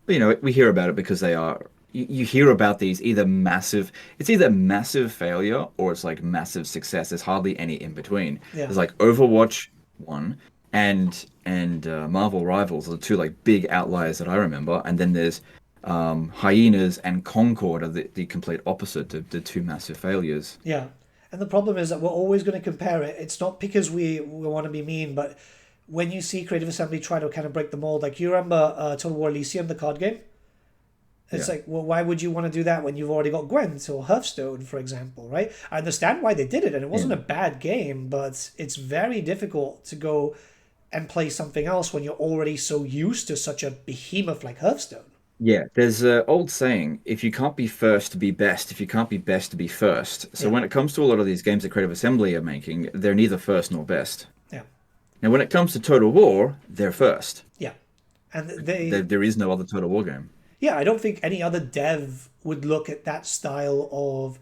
but we hear about it because they are. You hear about these either massive. It's either massive failure or it's like massive success. There's hardly any in between. yeah, There's like Overwatch one and Marvel Rivals are the two like big outliers that I remember, and then there's Hyenas and Concord are the complete opposite, the two massive failures. yeah. And the problem is that we're always going to compare it. It's not because we want to be mean, but when you see Creative Assembly try to kind of break the mold, like you remember Total War Elysium, the card game? It's Yeah. like, well, why would you want to do that when you've already got Gwent or Hearthstone, for example, right? I understand why they did it, and it wasn't a Yeah. bad game, but it's very difficult to go and play something else when you're already so used to such a behemoth like Hearthstone. Yeah, there's an old saying, if you can't be first, to be best. If you can't be best, to be first. So Yeah, when it comes to a lot of these games that Creative Assembly are making, they're neither first nor best. yeah, Now, when it comes to Total War, they're first. yeah. And There is no other Total War game. yeah, I don't think any other dev would look at that style of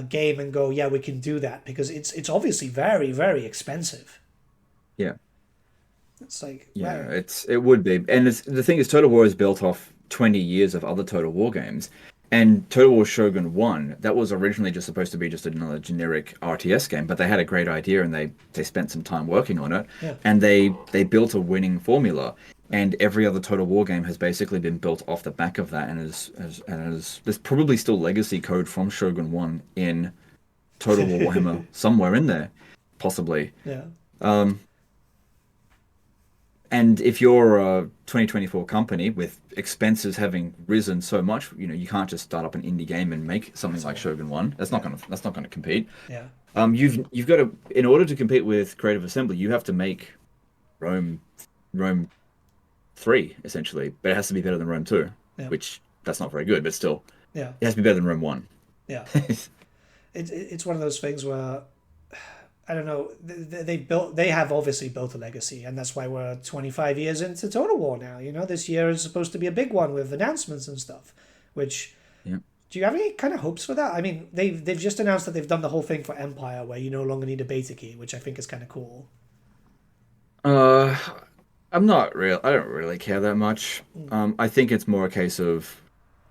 game and go, yeah, we can do that because it's obviously very, very expensive. Yeah, It's like, yeah, right, it would be. And the thing is, Total War is built off 20 years of other Total War games. And Total War Shogun 1, that was originally just supposed to be just another generic RTS game, but they had a great idea and they spent some time working on it. yeah. And they built a winning formula. And every other Total War game has basically been built off the back of that, and there's probably still legacy code from Shogun 1 in Total War Warhammer somewhere in there, possibly. Yeah. Um, and if you're a 2024 company with expenses having risen so much, you can't just start up an indie game and make something like Shogun 1. Yeah. That's not gonna compete. Yeah. You've got to, in order to compete with Creative Assembly, you have to make Rome Rome 3 essentially, but it has to be better than Rome 2, Yeah. which that's not very good, but still, Yeah. it has to be better than Rome 1. Yeah. It's one of those things where I don't know. They have obviously built a legacy, and that's why we're 25 years into Total War now. You know, this year is supposed to be a big one with announcements and stuff. Which Yeah. do you have any kind of hopes for that? I mean, they've just announced that they've done the whole thing for Empire, where you no longer need a beta key, which I think is kind of cool. Uh, I don't really care that much. I think it's more a case of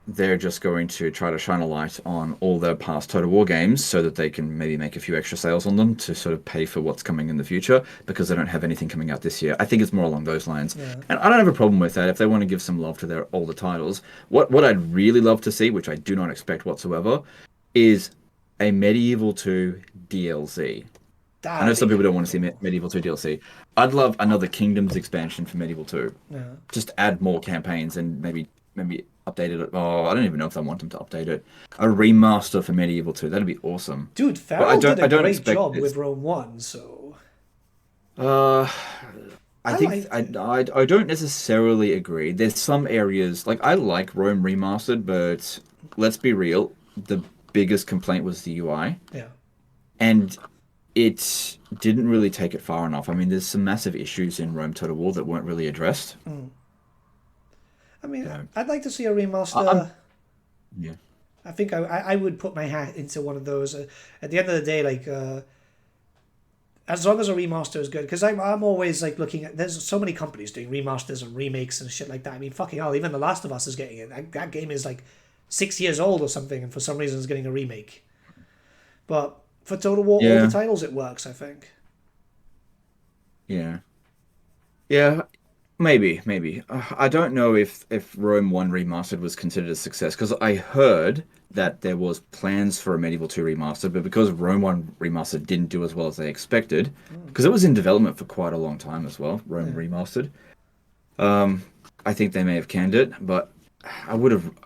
they're just going to try to shine a light on all their past Total War games so that they can maybe make a few extra sales on them to sort of pay for what's coming in the future because they don't have anything coming out this year. I think it's more along those lines. Yeah. And I don't have a problem with that if they want to give some love to their older titles. What I'd really love to see, which I do not expect whatsoever, is a Medieval 2 DLC. I know That'd some be people don't want to cool. see Medieval 2 DLC. I'd love another Kingdoms expansion for Medieval 2. Yeah. Just add more campaigns and maybe update it. Oh, I don't even know if I want them to update it. A remaster for Medieval 2. That'd be awesome. Dude, But Farrell did a I don't great expect job this. with Rome 1, so Uh I I think liked it. I don't necessarily agree. There's some areas like I like Rome remastered, but let's be real, the biggest complaint was the UI. Yeah. And it didn't really take it far enough. I mean, there's some massive issues in Rome Total War that weren't really addressed. I mean, Yeah. I'd like to see a I'm remaster. yeah. I think I would put my hat into one of those. At the end of the day, like as long as a remaster is good, because I'm always like looking at. There's so many companies doing remasters and remakes and shit like that. I mean, fucking hell, even The Last of Us is getting it. That game is like 6 years old or something, and for some reason it's getting a remake. But for Total War, all the Yeah. titles it works. I think. Yeah. Yeah. Maybe. I don't know if Rome 1 Remastered was considered a success because I heard that there was plans for a Medieval 2 Remastered, but because Rome 1 Remastered didn't do as well as they expected, because it was in development for quite a long time as well, Rome Yeah. Remastered. I think they may have canned it, but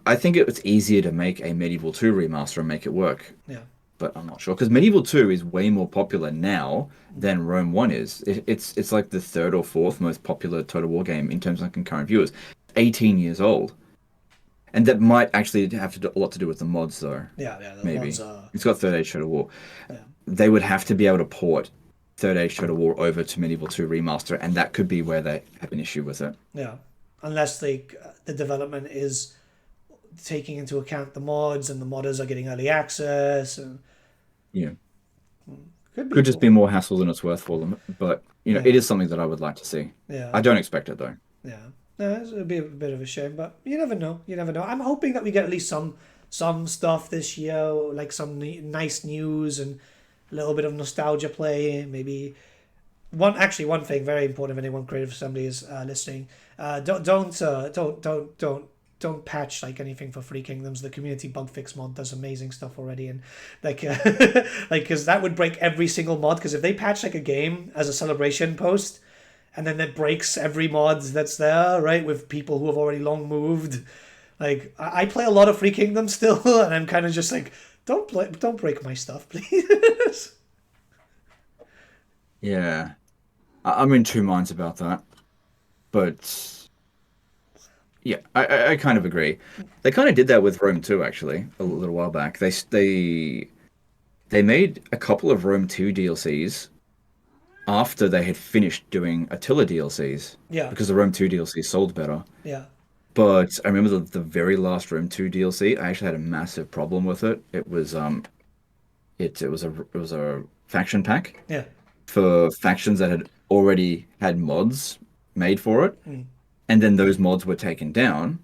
I think it was easier to make a Medieval 2 remaster and make it work, Yeah. but I'm not sure because Medieval 2 is way more popular now than Rome 1 is. It's like the third or fourth most popular Total War game in terms of concurrent viewers. 18 years old. And that might actually have to do, a lot to do with the mods though. Yeah. Yeah. The Maybe. mods are. It's got Third Age Total War. Yeah. They would have to be able to port Third Age Total War over to Medieval 2 Remaster, and that could be where they have an issue with it. Yeah. Unless the development is taking into account the mods and the modders are getting early access and Yeah. could be Could just cool. be more hassle than it's worth for them. But, Yeah, it is something that I would like to see. yeah, I don't expect it, though. yeah. No, it'd be a bit of a shame, but you never know. You never know. I'm hoping that we get at least some stuff this year, like some nice news and a little bit of nostalgia play. Maybe one thing very important if anyone Creative Assembly is listening. Don't patch like anything for Free Kingdoms. The community bug fix mod does amazing stuff already, and like like because that would break every single mod. Because if they patch like a game as a celebration post, and then that breaks every mod that's there, right, with people who have already long moved. Like I play a lot of Free Kingdom still, and I'm kind of just like, don't break my stuff, please. Yeah. I'm in two minds about that. But yeah, I kind of agree. They kind of did that with Rome 2, actually, a little while back. They made a couple of Rome 2 DLCs after they had finished doing Attila DLCs Yeah, because the Rome 2 DLC sold better. yeah, But I remember the very last Rome 2 DLC, I actually had a massive problem with it. It was a faction pack yeah. for factions that had already had mods made for it, Mm, and then those mods were taken down,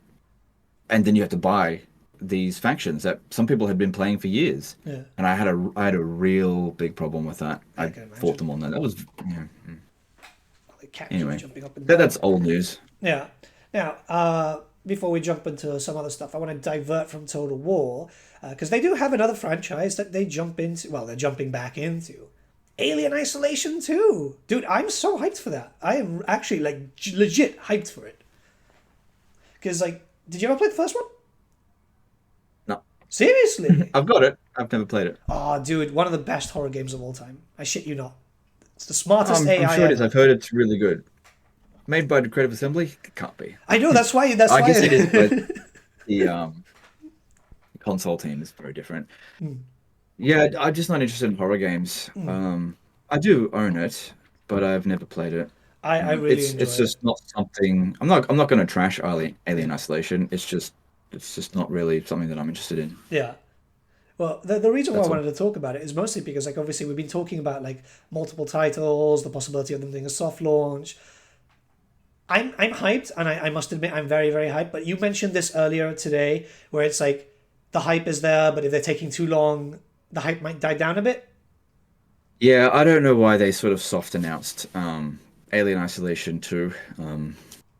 and then you had to buy these factions that some people had been playing for years. yeah. And I had a real big problem with that. I I can fought imagine. them on that. That was, yeah. The cat keeps Anyway, jumping up and that's down. old news. Yeah. Now, before we jump into some other stuff, I want to divert from Total War because they do have another franchise that they jump into. Well, they're jumping back into Alien Isolation 2. Dude, I'm so hyped for that. I am actually like legit hyped for it. Because like, did you ever play the first one? No, Seriously? I've got it. I've never played it. Oh, dude, one of the best horror games of all time. I shit you not. It's the smartest I'm AI sure it is. ever. I've heard it's really good. Made by the Creative Assembly? It can't be. I know that's why. That's I why. guess it is, but the console team is very different. Yeah, I'm just not interested in horror games. I do own it, but I've never played it. I really It's enjoy it. just not something. I'm not going to trash Alien Isolation. It's just not really something that I'm interested in. Yeah. Well, the reason why I That's all. wanted to talk about it is mostly because, like, obviously we've been talking about like multiple titles, the possibility of them doing a soft launch. I'm hyped, and I must admit I'm very very hyped. But you mentioned this earlier today, where it's like the hype is there, but if they're taking too long, the hype might die down a bit. Yeah, I don't know why they sort of soft announced Alien Isolation 2.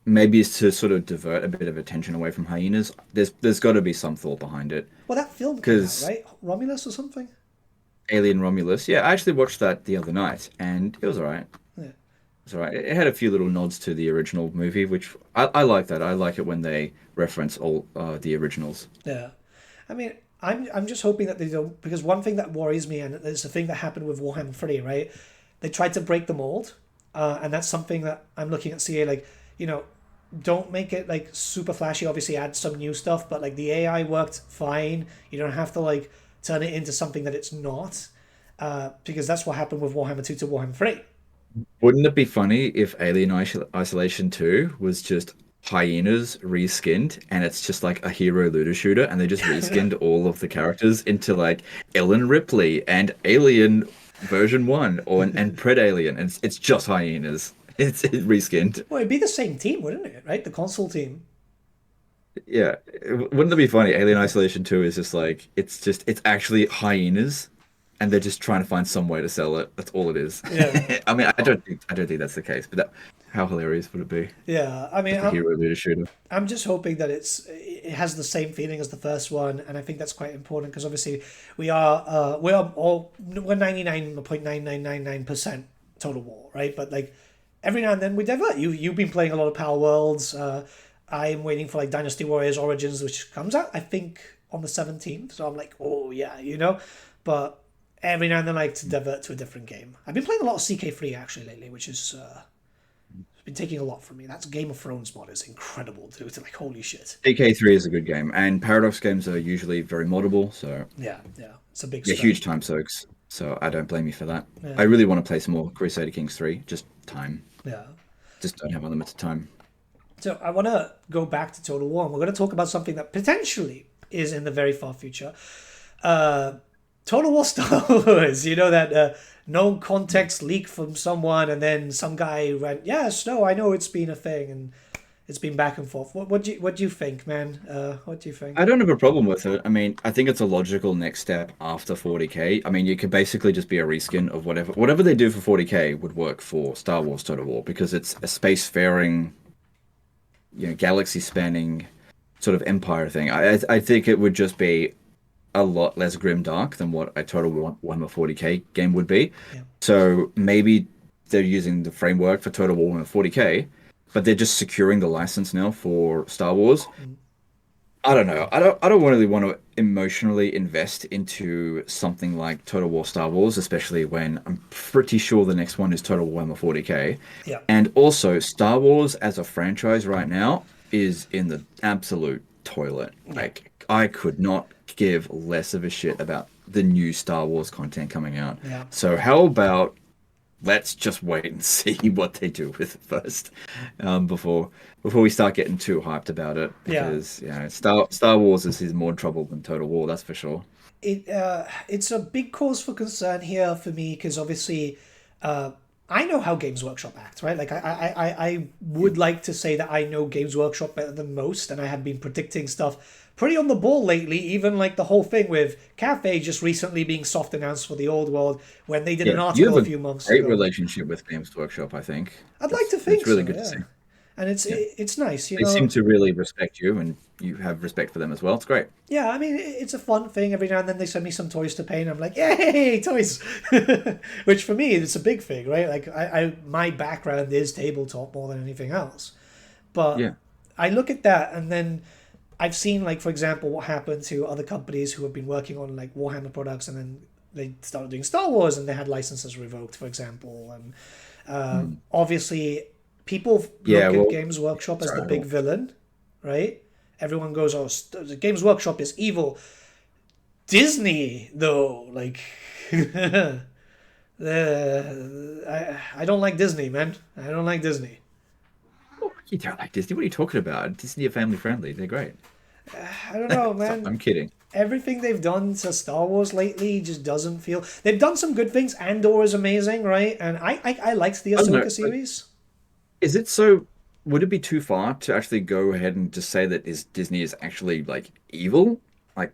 Maybe it's to sort of divert a bit of attention away from hyenas. There's got to be some thought behind it. Well, that film came out, Because right? Romulus or something. Alien Romulus, yeah, I actually watched that the other night, and it was alright. Yeah. It's alright. It had a few little nods to the original movie, which I like that. I like it when they reference all the originals. Yeah. I mean, I'm just hoping that they don't, because one thing that worries me, and it's a thing that happened with Warhammer 3, right? They tried to break the mold, and that's something that I'm looking at CA, like, you know, don't make it like super flashy. Obviously, add some new stuff, but like the AI worked fine. You don't have to like turn it into something that it's not, because that's what happened with Warhammer 2 to Warhammer 3. Wouldn't it be funny if Isolation 2 was just hyenas reskinned and it's just like a hero looter shooter and they just reskinned all of the characters into like Ellen Ripley and Alien version 1 and Pred Alien and it's just hyenas. It's reskinned. Well, it'd be the same team, wouldn't it? Right, the console team. Yeah. Wouldn't it be funny? Alien Isolation 2 is just like it's actually hyenas and they're just trying to find some way to sell it. That's all it is. Yeah, I mean, I don't think that's the case, but how hilarious would it be? yeah. I mean, Just a hero looter shooter. I'm just hoping that it has the same feeling as the first one, and I think that's quite important because obviously we're 99.9999% Total War, right? But like every now and then we divert. You've been playing a lot of Power Worlds. I'm waiting for like Dynasty Warriors Origins, which comes out I think on the 17th. So I'm like, oh yeah, you know. But every now and then I like to divert to a different game. I've been playing a lot of CK3 actually lately, which is been taking a lot from me. That's Game of Thrones mod is incredible, dude. Like holy shit. DK3 is a good game, and Paradox games are usually very moddable, so Yeah, yeah. It's a big they're spend. huge time soaks. So I don't blame you for that. Yeah, I really want to play some more Crusader Kings 3, just time. yeah. Just don't have unlimited time. So I want to go back to Total War, and we're going to talk about something that potentially is in the very far future. Uh, Total War Star Wars, you know, that no context leak from someone, and then some guy went, "Yes, no, I know it's been a thing," and it's been back and forth. What do you think, man? What do you I think? don't have a problem with it. I mean, I think it's a logical next step after 40K. I mean, you could basically just be a reskin of whatever they do for 40K would work for Star Wars Total War because it's a spacefaring, galaxy spanning sort of empire thing. I think it would just be a lot less grim dark than what a Total Warhammer 40K game would be. Yeah, So maybe they're using the framework for Total Warhammer 40K, but they're just securing the license now for Star Wars. mm, I don't know. I don't really want to emotionally invest into something like Total War Star Wars, especially when I'm pretty sure the next one is Total Warhammer 40K. yeah, And also Star Wars as a franchise right now is in the absolute toilet. yeah, Like I could not give less of a shit about the new Star Wars content coming out. yeah. So how about let's just wait and see what they do with it first, before we start getting too hyped about it. Yeah. Because Star Wars is more trouble than Total War, that's for sure. It's a big cause for concern here for me because obviously I know how Games Workshop act, right? Like I would like to say that I know Games Workshop better than most, and I have been predicting stuff pretty on the ball lately. Even like the whole thing with Cafe just recently being soft announced for the old world when they did an Yeah, you article have a a few months great ago. relationship with Games Workshop, I think. I'd like to It's think really so, good to see. yeah. And Yeah, it's nice, you they seem know. to really respect you, and you have respect for them as well. It's great. Yeah, I mean, it's a fun thing. Every now and then they send me some toys to paint. I'm like, yay, toys! Which for me, it's a big thing, right? Like, my background is tabletop more than anything else. But Yeah. I look at that and then I've seen, like, for example, what happened to other companies who have been working on, like, Warhammer products and then they started doing Star Wars and they had licenses revoked, for example. And Hmm. obviously, people Yeah. look at Well. Games Workshop as the Sorry. big villain, right? Everyone goes, "Oh, the Games Workshop is evil." Disney, though, like, I don't like Disney, man. I don't like Disney. You don't like Disney? What are you talking about? Disney are family friendly. They're great. I don't know, So, man. I'm kidding. Everything they've done to Star Wars lately just doesn't feel. They've done some good things. Andor is amazing, right? And I liked the I don't know. Ahsoka series. Is it so? Would it be too far to actually go ahead and just say that is Disney is actually like evil? Like,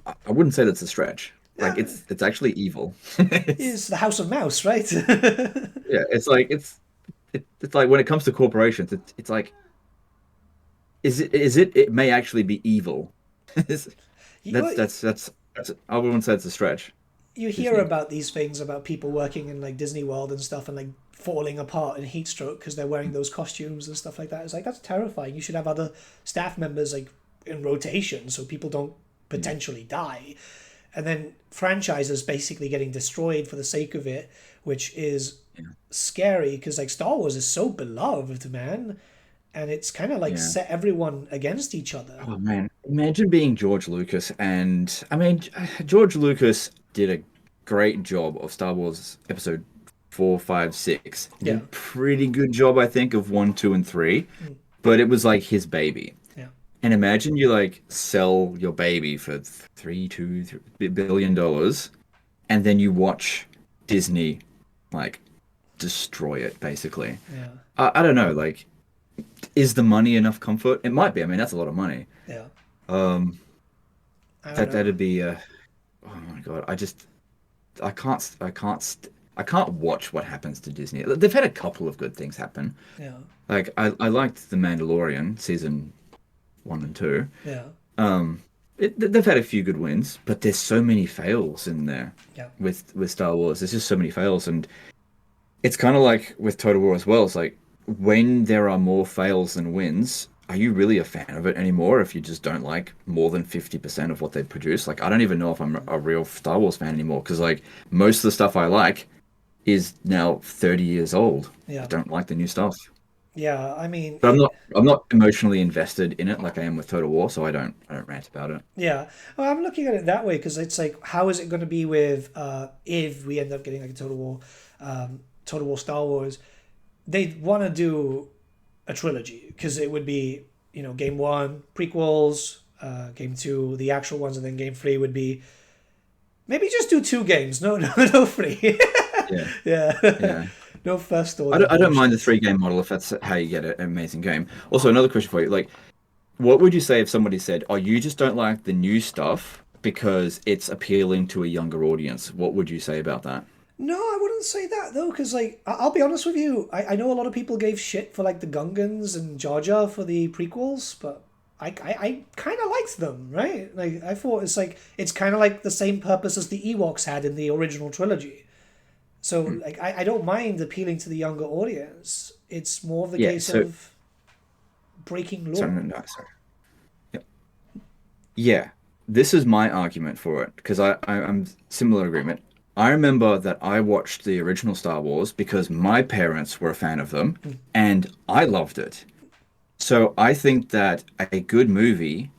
I wouldn't say that's a stretch. Like, Yeah, it's actually evil. is the House of Mouse, right? Yeah, it's like it's like when it comes to corporations, it's like it may actually be evil. That's you, that's I wouldn't say it's a stretch. you hear Disney. about these things about people working in like Disney World and stuff and like falling apart in heat stroke because they're wearing those costumes and stuff like that. It's like that's terrifying. You should have other staff members like in rotation so people don't potentially die. And then franchises basically getting destroyed for the sake of it, which is Yeah. scary because like Star Wars is so beloved, man, and it's kind of like Yeah. set everyone against each other. Oh man, imagine being George Lucas, and I mean, George Lucas did a great job of Star Wars Episode 4, 5, 6. He did Yeah, a pretty good job, I think, of 1, 2, and 3, mm, but it was like his baby. yeah, And imagine you like sell your baby for $3 billion, and then you watch Disney like destroy it, basically. yeah, I don't know, like, is the money enough comfort? It might be. I mean, that's a lot of money. yeah. Um, I don't that know. that'd be oh my God. I can't watch what happens to Disney. They've had a couple of good things happen. Yeah, Like I liked The Mandalorian season 1 and 2. yeah, Um, they've had a few good wins, but there's so many fails in there yeah, with Star Wars. There's just so many fails, and it's kind of like with Total War as well. It's like when there are more fails than wins, are you really a fan of it anymore if you just don't like more than 50% of what they produce? Like, I don't even know if I'm a real Star Wars fan anymore because, like, most of the stuff I like is now 30 years old. I yeah, don't like the new stuff. yeah. I mean, But I'm not emotionally invested in it like I am with Total War, so I don't rant about it. yeah. Well, I'm looking at it that way because it's like, how is it going to be with if we end up getting like a Total War Star Wars? They want to do a trilogy, because it would be, game one, prequels, game two, the actual ones, and then game three would be maybe just do two games. No, no, no three. Yeah, Yeah. yeah. No first I order don't, I don't mind the bullshit. 3 game model if that's how you get an amazing game. Also, another question for you, like, what would you say if somebody said, "Oh, you just don't like the new stuff because it's appealing to a younger audience"? What would you say about that? No, I wouldn't say that though, because like I'll be honest with you, I know a lot of people gave shit for like the Gungans and Jar Jar for the prequels, but I kind of liked them, right? Like I thought it's kind of like the same purpose as the Ewoks had in the original trilogy. So Hmm. like I don't mind appealing to the younger audience. It's more of the Yeah. case So, of breaking sorry, law. no, no, sorry. Yeah. Yeah. This is my argument for it because I'm similar agreement. I remember that I watched the original Star Wars because my parents were a fan of them, and I loved it. So I think that a good movie,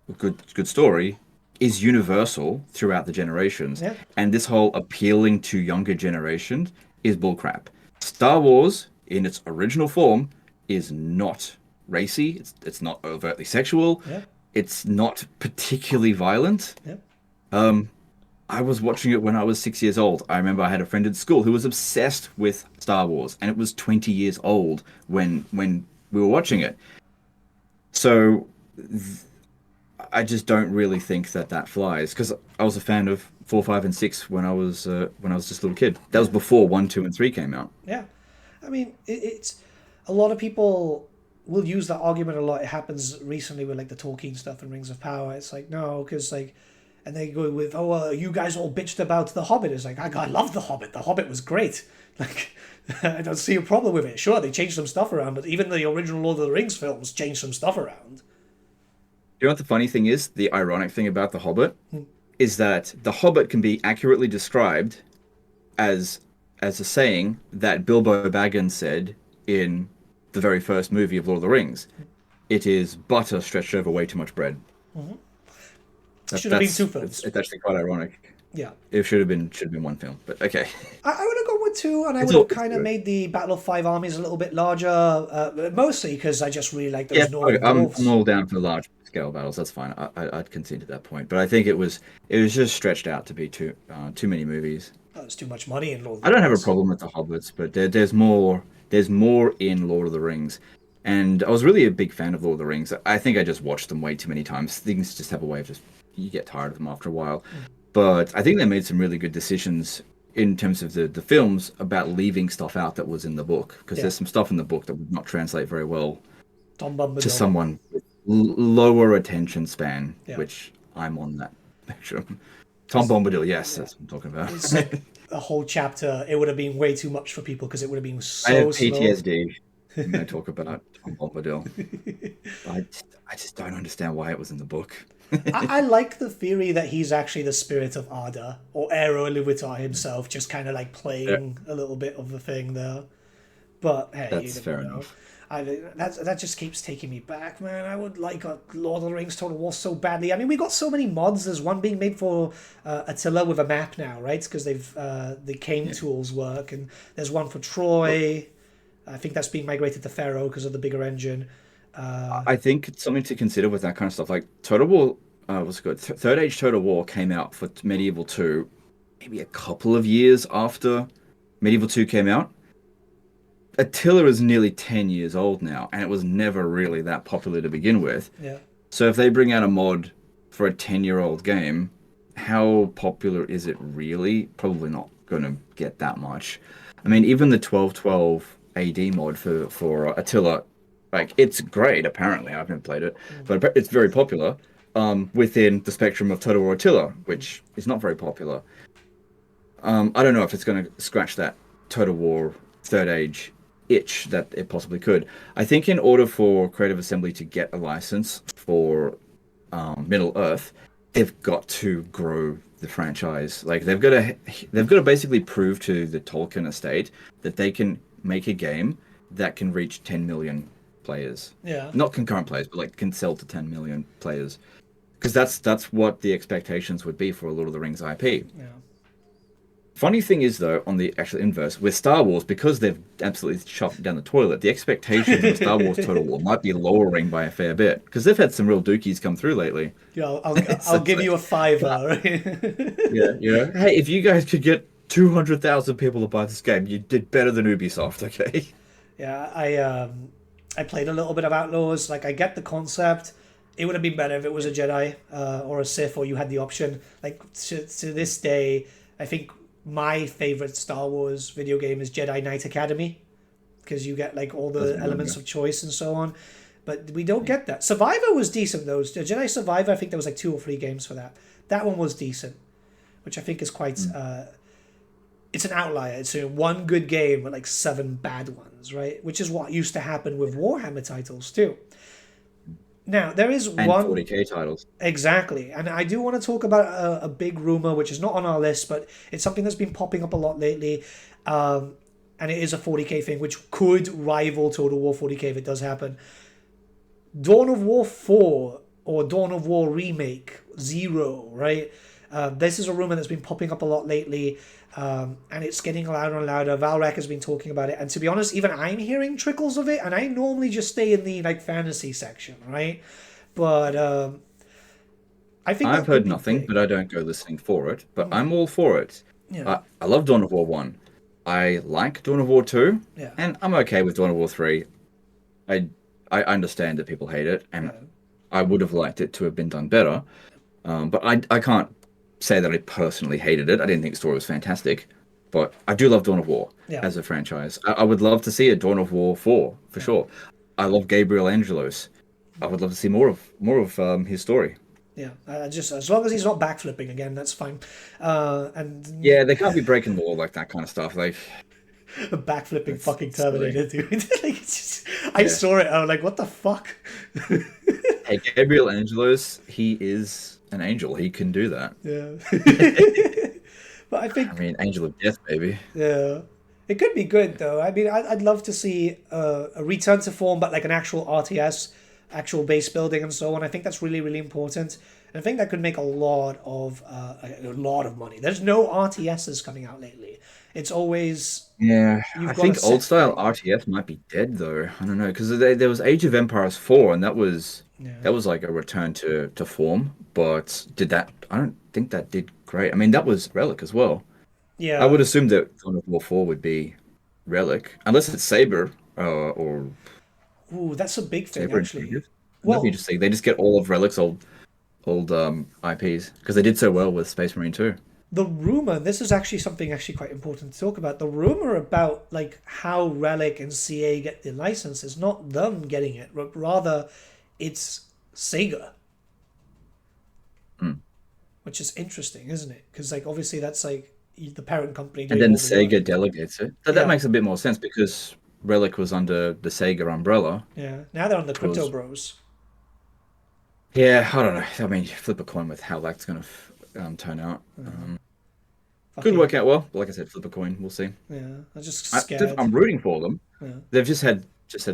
a good story, is universal throughout the generations. Yeah, And this whole appealing to younger generations is bullcrap. Star Wars, in its original form, is not racy. It's not overtly sexual. yeah, It's not particularly violent. yeah. I was watching it when I was 6 years old. I remember I had a friend at school who was obsessed with Star Wars, and it was 20 years old when we were watching it. So I just don't really think that that flies because I was a fan of 4, 5, and 6 when I was just a little kid. That was Yeah. before 1, 2, and 3 came out. Yeah, I mean, it's a lot of people will use that argument a lot. It happens recently with like the Tolkien stuff and Rings of Power. It's like no, because like, and they go with you guys all bitched about the Hobbit. It's like I love the Hobbit. The Hobbit was great. Like I don't see a problem with it. Sure, they changed some stuff around, but even the original Lord of the Rings films changed some stuff around. You know what the funny thing is? The ironic thing about The Hobbit is that The Hobbit can be accurately described as as a saying that Bilbo Baggins said in the very first movie of Lord of the Rings. It is butter stretched over way too much bread. Should have been That's two it's, films. it's actually quite ironic. Yeah. It should have been one film, but okay. I would have gone with two, and I It's would all have it's kind of good. made the Battle of Five Armies a little bit larger, mostly because I just really like Yeah, those okay, northern I'm dwarfs. all down for large scale battles. That's fine. I'd concede at that point, but I think it was just stretched out to be too many movies. Oh, there's too much money in Lord of I the don't have a Rings. problem with the Hobbits, but there's more in Lord of the Rings, and I was really a big fan of Lord of the Rings. I think I just watched them way too many times. Things just have a way of just you get tired of them after a while. But I think they made some really good decisions in terms of the films about leaving stuff out that was in the book because Yeah, there's some stuff in the book that would not translate very well Tom to Bombadil. someone with lower attention span, Yeah, which I'm on that spectrum. Tom Bombadil, yes, yeah. that's what I'm talking about. It's like a whole chapter. It would have been way too much for people because it would have been I have so slow. PTSD when I talk about Tom Bombadil. I just don't understand why it was in the book. I like the theory that he's actually the spirit of Arda or Aero Iluvatar himself, just kind of like Yeah, playing a little bit of the thing there. But hey, you that's never fair know. enough. That just keeps taking me back, man. I would like a Lord of the Rings Total War so badly. I mean, we got so many mods. There's one being made for Attila with a map now, right? Because the Kane Yeah. tools work, and there's one for Troy. I think that's being migrated to Pharaoh because of the bigger engine. I think it's something to consider with that kind of stuff. Like Total War, was good. Third Age Total War came out for Medieval 2, maybe a couple of years after Medieval 2 came out. Attila is nearly 10 years old now, and it was never really that popular to begin with. Yeah, So if they bring out a mod for a 10-year-old game, how popular is it really? Probably not going to get that much. I mean, even the 1212 AD mod for Attila, like it's great. Apparently, I've never played it, but it's very popular. Within the spectrum of Total War Attila, which is not very popular. I don't know if it's going to scratch that Total War Third Age itch that it possibly could. I think in order for Creative Assembly to get a license for Middle Earth, they've got to grow the franchise. Like they've got to basically prove to the Tolkien estate that they can make a game that can reach 10 million players. yeah, Not concurrent players, but like can sell to 10 million players. Because that's what the expectations would be for a Lord of the Rings IP. yeah. Funny thing is, though, on the actual inverse, with Star Wars, because they've absolutely shoved it down the toilet, the expectations of a Star Wars Total War might be lowering by a fair bit because they've had some real dookies come through lately. Yeah, So I'll it's give like, you a fiver. Right? yeah, hey, if you guys could get 200,000 people to buy this game, you did better than Ubisoft, okay? Yeah, I played a little bit of Outlaws. Like I get the concept. It would have been better if it was a Jedi or a Sith, or you had the option. Like to this day, I think my favorite Star Wars video game is Jedi Knight Academy because you get like all the Doesn't elements remember. of choice and so on. But we don't get that. Survivor was decent though. Jedi Survivor, I think there was like 2 or 3 games for that. That one was decent, which I think is quite. It's an outlier. It's one good game with like 7 bad ones, right? Which is what used to happen with Warhammer titles too. Now there is And one 40k titles. exactly, and I do want to talk about a big rumor which is not on our list, but it's something that's been popping up a lot lately, and it is a 40k thing which could rival Total War 40k if it does happen. Dawn of War 4 or Dawn of War Remake 0, right? This is a rumor that's been popping up a lot lately, and it's getting louder and louder. Valrak has been talking about it, and to be honest, even I'm hearing trickles of it, and I normally just stay in the like fantasy section, right? But I think I've that could heard be nothing, big. but I don't go listening for it. But I'm all for it. Yeah, I love Dawn of War 1. I like Dawn of War 2, yeah, and I'm okay with Dawn of War 3. I I understand that people hate it, and yeah, I would have liked it to have been done better. But I can't say that I personally hated it. I didn't think the story was fantastic, but I do love Dawn of War yeah, as a franchise. I would love to see a Dawn of War 4 for yeah. sure. I love Gabriel Angelos. I would love to see more of his story. Yeah, just as long as he's not backflipping again, that's fine. And Yeah, they can't be breaking the law like that kind of stuff. Like a backflipping that's fucking silly. Terminator, dude. Like, it's just, I Yeah. saw it. I was like, what the fuck? Hey, Gabriel Angelos, he is an angel. He can do that. Yeah. But I I think, mean, angel of death, baby. yeah, it could be good though. I mean, I'd love to see a return to form, but like an actual RTS, actual base building and so on. I think that's really, really important. And I think that could make a lot of money. There's no RTSs coming out lately. It's always Yeah, you've I got a think old set style thing. RTS might be dead though. I don't know because there was Age of Empires 4, and Yeah. that was like a return to form. But did that? I don't think that did great. I mean, that was Relic as well. I Yeah. would assume that Dawn of War 4 would be Relic, unless it's Saber or Ooh, that's a big thing Saber and actually. Grudges. That'd be Well, interesting. They just get all of Relic's old IPs because they did so well with Space Marine 2. the rumor, and this is actually something actually quite important to talk about. The rumor about like how Relic and CA get the license is not them getting it, but rather it's Sega, Hmm. which is interesting, isn't it? Because like obviously that's like the parent company And doing then all the work. Sega delegates it. That Yeah, makes a bit more sense because Relic was under the Sega umbrella, yeah. Now they're on the which Crypto was, Bros. yeah, I don't know. I mean, flip a coin with how that's going to turn out. Could Fucking work out well. But like I said, flip a coin. We'll see. yeah. I'm just scared. I'm rooting for them. Yeah, They've just had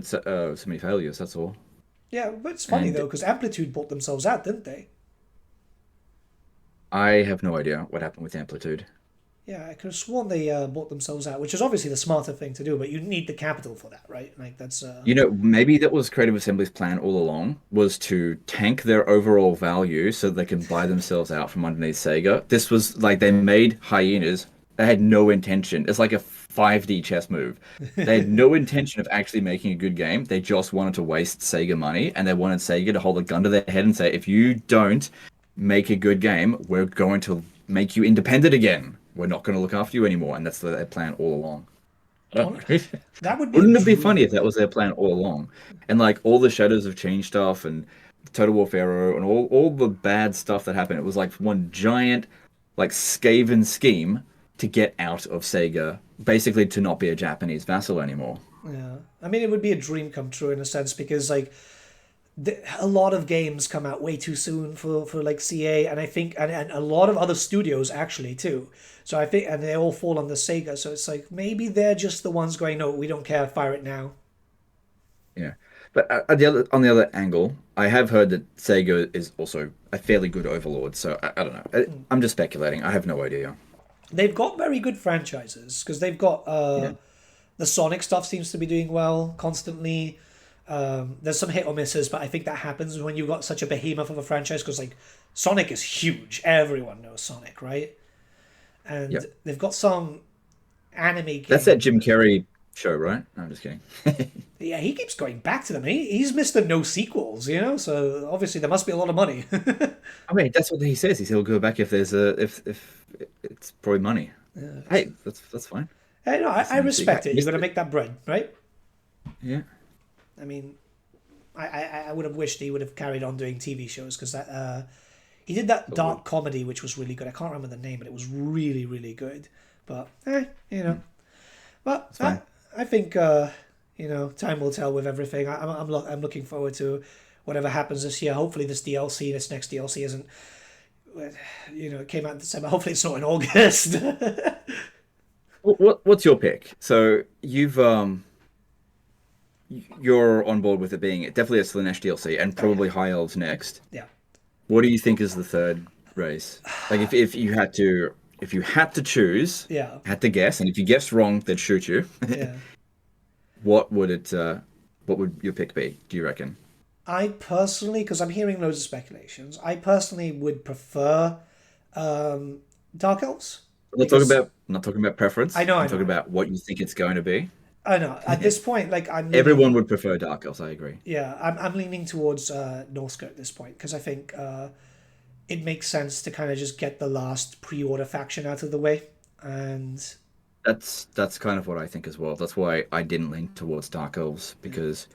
so many failures. That's all. yeah. But it's funny And though because Amplitude bought themselves out, didn't they? I have no idea what happened with Amplitude. Yeah, I could have sworn they bought themselves out, which is obviously the smarter thing to do, but you need the capital for that, right? Like that's You know, maybe that was Creative Assembly's plan all along, was to tank their overall value so they can buy themselves out from underneath Sega. This was like they made Hyenas. They had no intention. It's like a 5D chess move. They had no intention of actually making a good game. They just wanted to waste Sega money, and they wanted Sega to hold a gun to their head and say, if you don't make a good game, we're going to make you independent again. We're not going to look after you anymore. And that's their plan all along. on, that would be a Wouldn't it be funny dream. if that was their plan all along? And like all the Shadows of Change stuff and Total War Pharaoh and all the bad stuff that happened, it was like one giant like Skaven scheme to get out of Sega, basically to not be a Japanese vassal anymore. Yeah, I mean, it would be a dream come true in a sense because like a lot of games come out way too soon for like CA, and I think and a lot of other studios actually too. So I think and they all fall on the Sega. So it's like maybe they're just the ones going, no, we don't care, fire it now. Yeah. But on the other angle, I have heard that Sega is also a fairly good overlord. So I don't know. I'm just speculating. I have no idea. they've got very good franchises because they've got Yeah. the Sonic stuff seems to be doing well constantly. There's some hit or misses, but I think that happens when you've got such a behemoth of a franchise because like Sonic is huge. Everyone knows Sonic, right? And Yep. they've got some anime That's that Jim game. Carrey show, right? No, I'm just kidding. Yeah, he keeps going back to them. He's Mr. No sequels, you know. So obviously there must be a lot of money. I mean, that's what he says. He said he'll go back if there's a if it's probably money. Hey, that's fine. Hey, no, I Listen, see, respect it. You got to Mr. make that bread, right? Yeah. I mean, I would have wished he would have carried on doing TV shows because that he did that Totally. dark comedy which was really good. I can't remember the name, but it was really really good. But you know, but That's fine. I think you know time will tell with everything. I'm looking forward to whatever happens this year. Hopefully this DLC, this next DLC isn't. You know, it came out in December. Hopefully it's not in August. What's your pick? So you're on board with it being definitely a Slaanesh DLC and Oh yeah, probably High Elves next. yeah. What do you think is the third race? Like if you had to choose, Yeah, had to guess, and if you guessed wrong, they'd shoot you. yeah. What would it what would your pick be, do you reckon? I personally, because I'm hearing loads of speculations, I personally would prefer Dark Elves because I'm not talking about preference. I I'm know, talking I know, about what you think it's going to be. I know. At this point, like I'm Everyone leaning, would prefer Dark Elves, I agree. yeah, I'm leaning towards Norska at this point because I think it makes sense to kind of just get the last pre-order faction out of the way, and That's kind of what I think as well. That's why I didn't lean towards Dark Elves yeah, because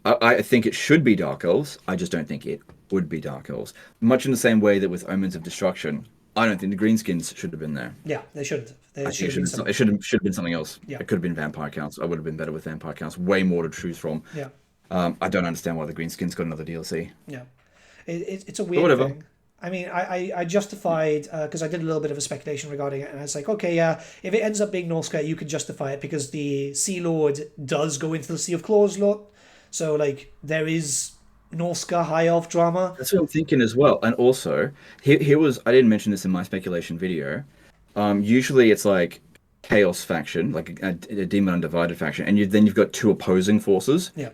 I think it should be Dark Elves. I just don't think it would be Dark Elves. Much in the same way that with Omens of Destruction, I don't think the Greenskins should have been there. yeah, they shouldn't have. There I should think have been some, it should have been something else. yeah, It could have been Vampire Counts. I would have been better with Vampire Counts. Way more to choose from. yeah, I don't understand why the Greenskins got another DLC, yeah. It's a but weird whatever. thing. I mean, I justified because I did a little bit of a speculation regarding it, and I was like, okay, yeah, if it ends up being Norska, you could justify it because the Sea Lord does go into the Sea of Claws lot, so like there is Norska high elf drama. That's what I'm thinking as well. And also, here was I didn't mention this in my speculation video. Usually it's like Chaos faction, like a Demon Undivided faction, and then you've got two opposing forces. Yeah,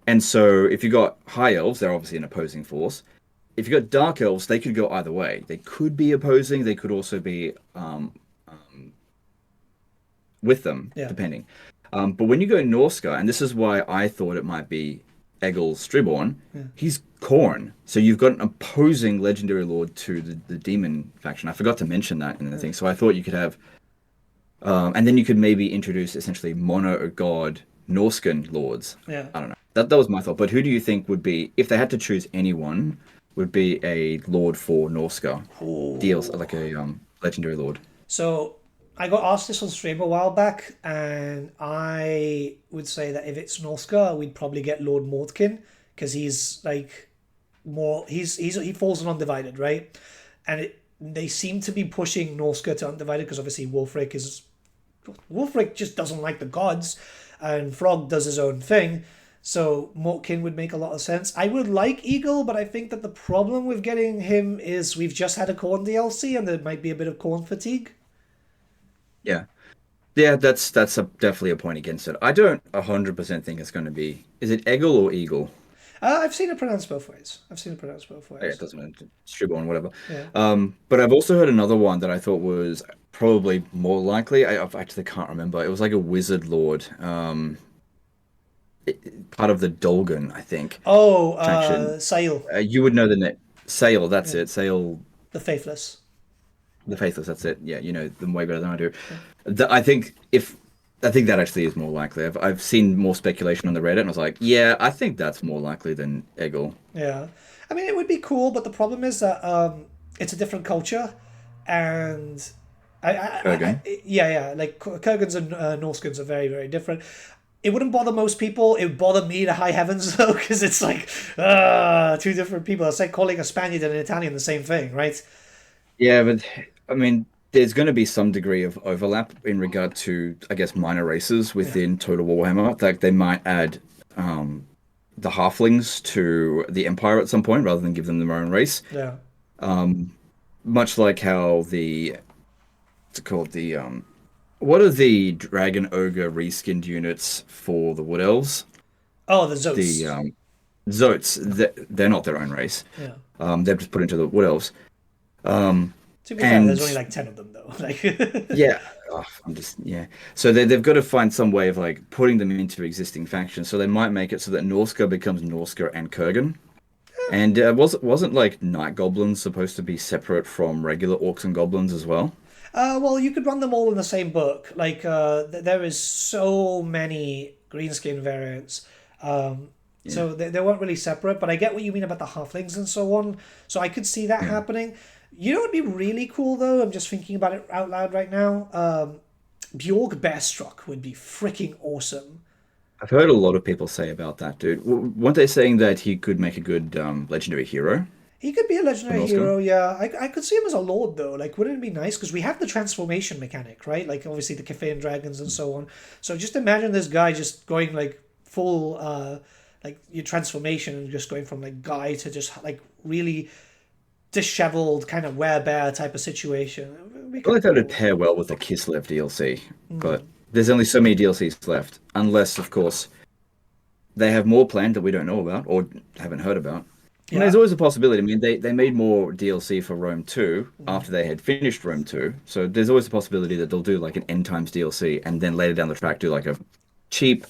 And so if you got High Elves, they're obviously an opposing force. If you got Dark Elves, they could go either way. They could be opposing. They could also be with them, yeah, depending. But when you go Norska, and this is why I thought it might be Egil Striborn, yeah, he's Khorne. So you've got an opposing legendary lord to the demon faction. I forgot to mention that in the thing. So I thought you could have, and then you could maybe introduce essentially mono or god Norscan lords. yeah. I don't know. That was my thought. But who do you think would be, if they had to choose anyone, would be a lord for Norska? Deals Ooh. like a legendary lord. So I got asked this on stream a while back, and I would say that if it's Norska, we'd probably get Lord Mordkin because he's like more he falls on Undivided, right? And they seem to be pushing Norska to Undivided because obviously Wolfric just doesn't like the gods, and Frog does his own thing. So Mortkin would make a lot of sense. I would like Eagle, but I think that the problem with getting him is we've just had a Corn DLC, and there might be a bit of Corn fatigue. Yeah. Yeah, that's definitely a point against it. I don't 100% think it's going to be. Is it Eggle or Eagle? I've seen it pronounced both ways. I've seen it pronounced both Yeah, it ways. doesn't matter. Stribble whatever. Yeah. But I've also heard another one that I thought was probably more likely. I actually can't remember. It was like a wizard lord, part of the Dolgan, I think, Oh, faction. Sail, You would know the name. Sale, that's yeah, it. Sale, the Faithless. the Faithless, that's it. Yeah, you know them way better than I do. I think that actually is more likely. I've seen more speculation on the Reddit, and I was like, yeah, I think that's more likely than Eggle. Yeah. I mean, it would be cool, but the problem is that it's a different culture, and Kurgan. yeah, yeah, like Kurgans and Norskins are very, very different. It wouldn't bother most people. It would bother me, the high heavens, though, because it's like two different people. It's like calling a Spaniard and an Italian the same thing, right? Yeah, but I mean, there's going to be some degree of overlap in regard to, I guess, minor races Yeah, within Total Warhammer. Like they might add um, the halflings to the Empire at some point rather than give them their own race. yeah, Much like how the what's it called? What are the Dragon Ogre reskinned units for the Wood Elves? Oh, the The Zotes. Zotes. They're not their own race. Yeah. They're just put into the Wood Elves. Um, To be fair, there's only and like 10 of them though. Like, yeah, I'm just yeah. So they've got to find some way of like putting them into existing factions. So they might make it so that Norska becomes Norska and Kurgan. And wasn't like Night Goblins supposed to be separate from regular Orcs and Goblins as well? well, you could run them all in the same book. Like, there is so many greenskin variants. Yeah. So they weren't really separate, but I get what you mean about the halflings and so on. So I could see that Yeah. happening. You know what would be really cool though? I'm just thinking about it out loud right now. Bjorg Bearstruck would be freaking awesome. I've heard a lot of people say about that, dude. Weren't they saying that he could make a good legendary hero He could be a for legendary Norska? hero, yeah. I could see him as a lord though. Like, wouldn't it be nice? Because we have the transformation mechanic, right? Like, obviously the Kefir dragons and so on. So just imagine this guy just going like full, like your transformation and just going from like guy to just like really disheveled kind of werebear type of situation. It would be I feel kind like of that would cool. pair well with the Kislev DLC, but there's only so many DLCs left, unless, of course, they have more planned that we don't know about or haven't heard about. And there's Yeah. always a possibility. I mean, they made more DLC for Rome 2 after they had finished Rome 2. So there's always a possibility that they'll do like an End Times DLC and then later down the track do like a cheap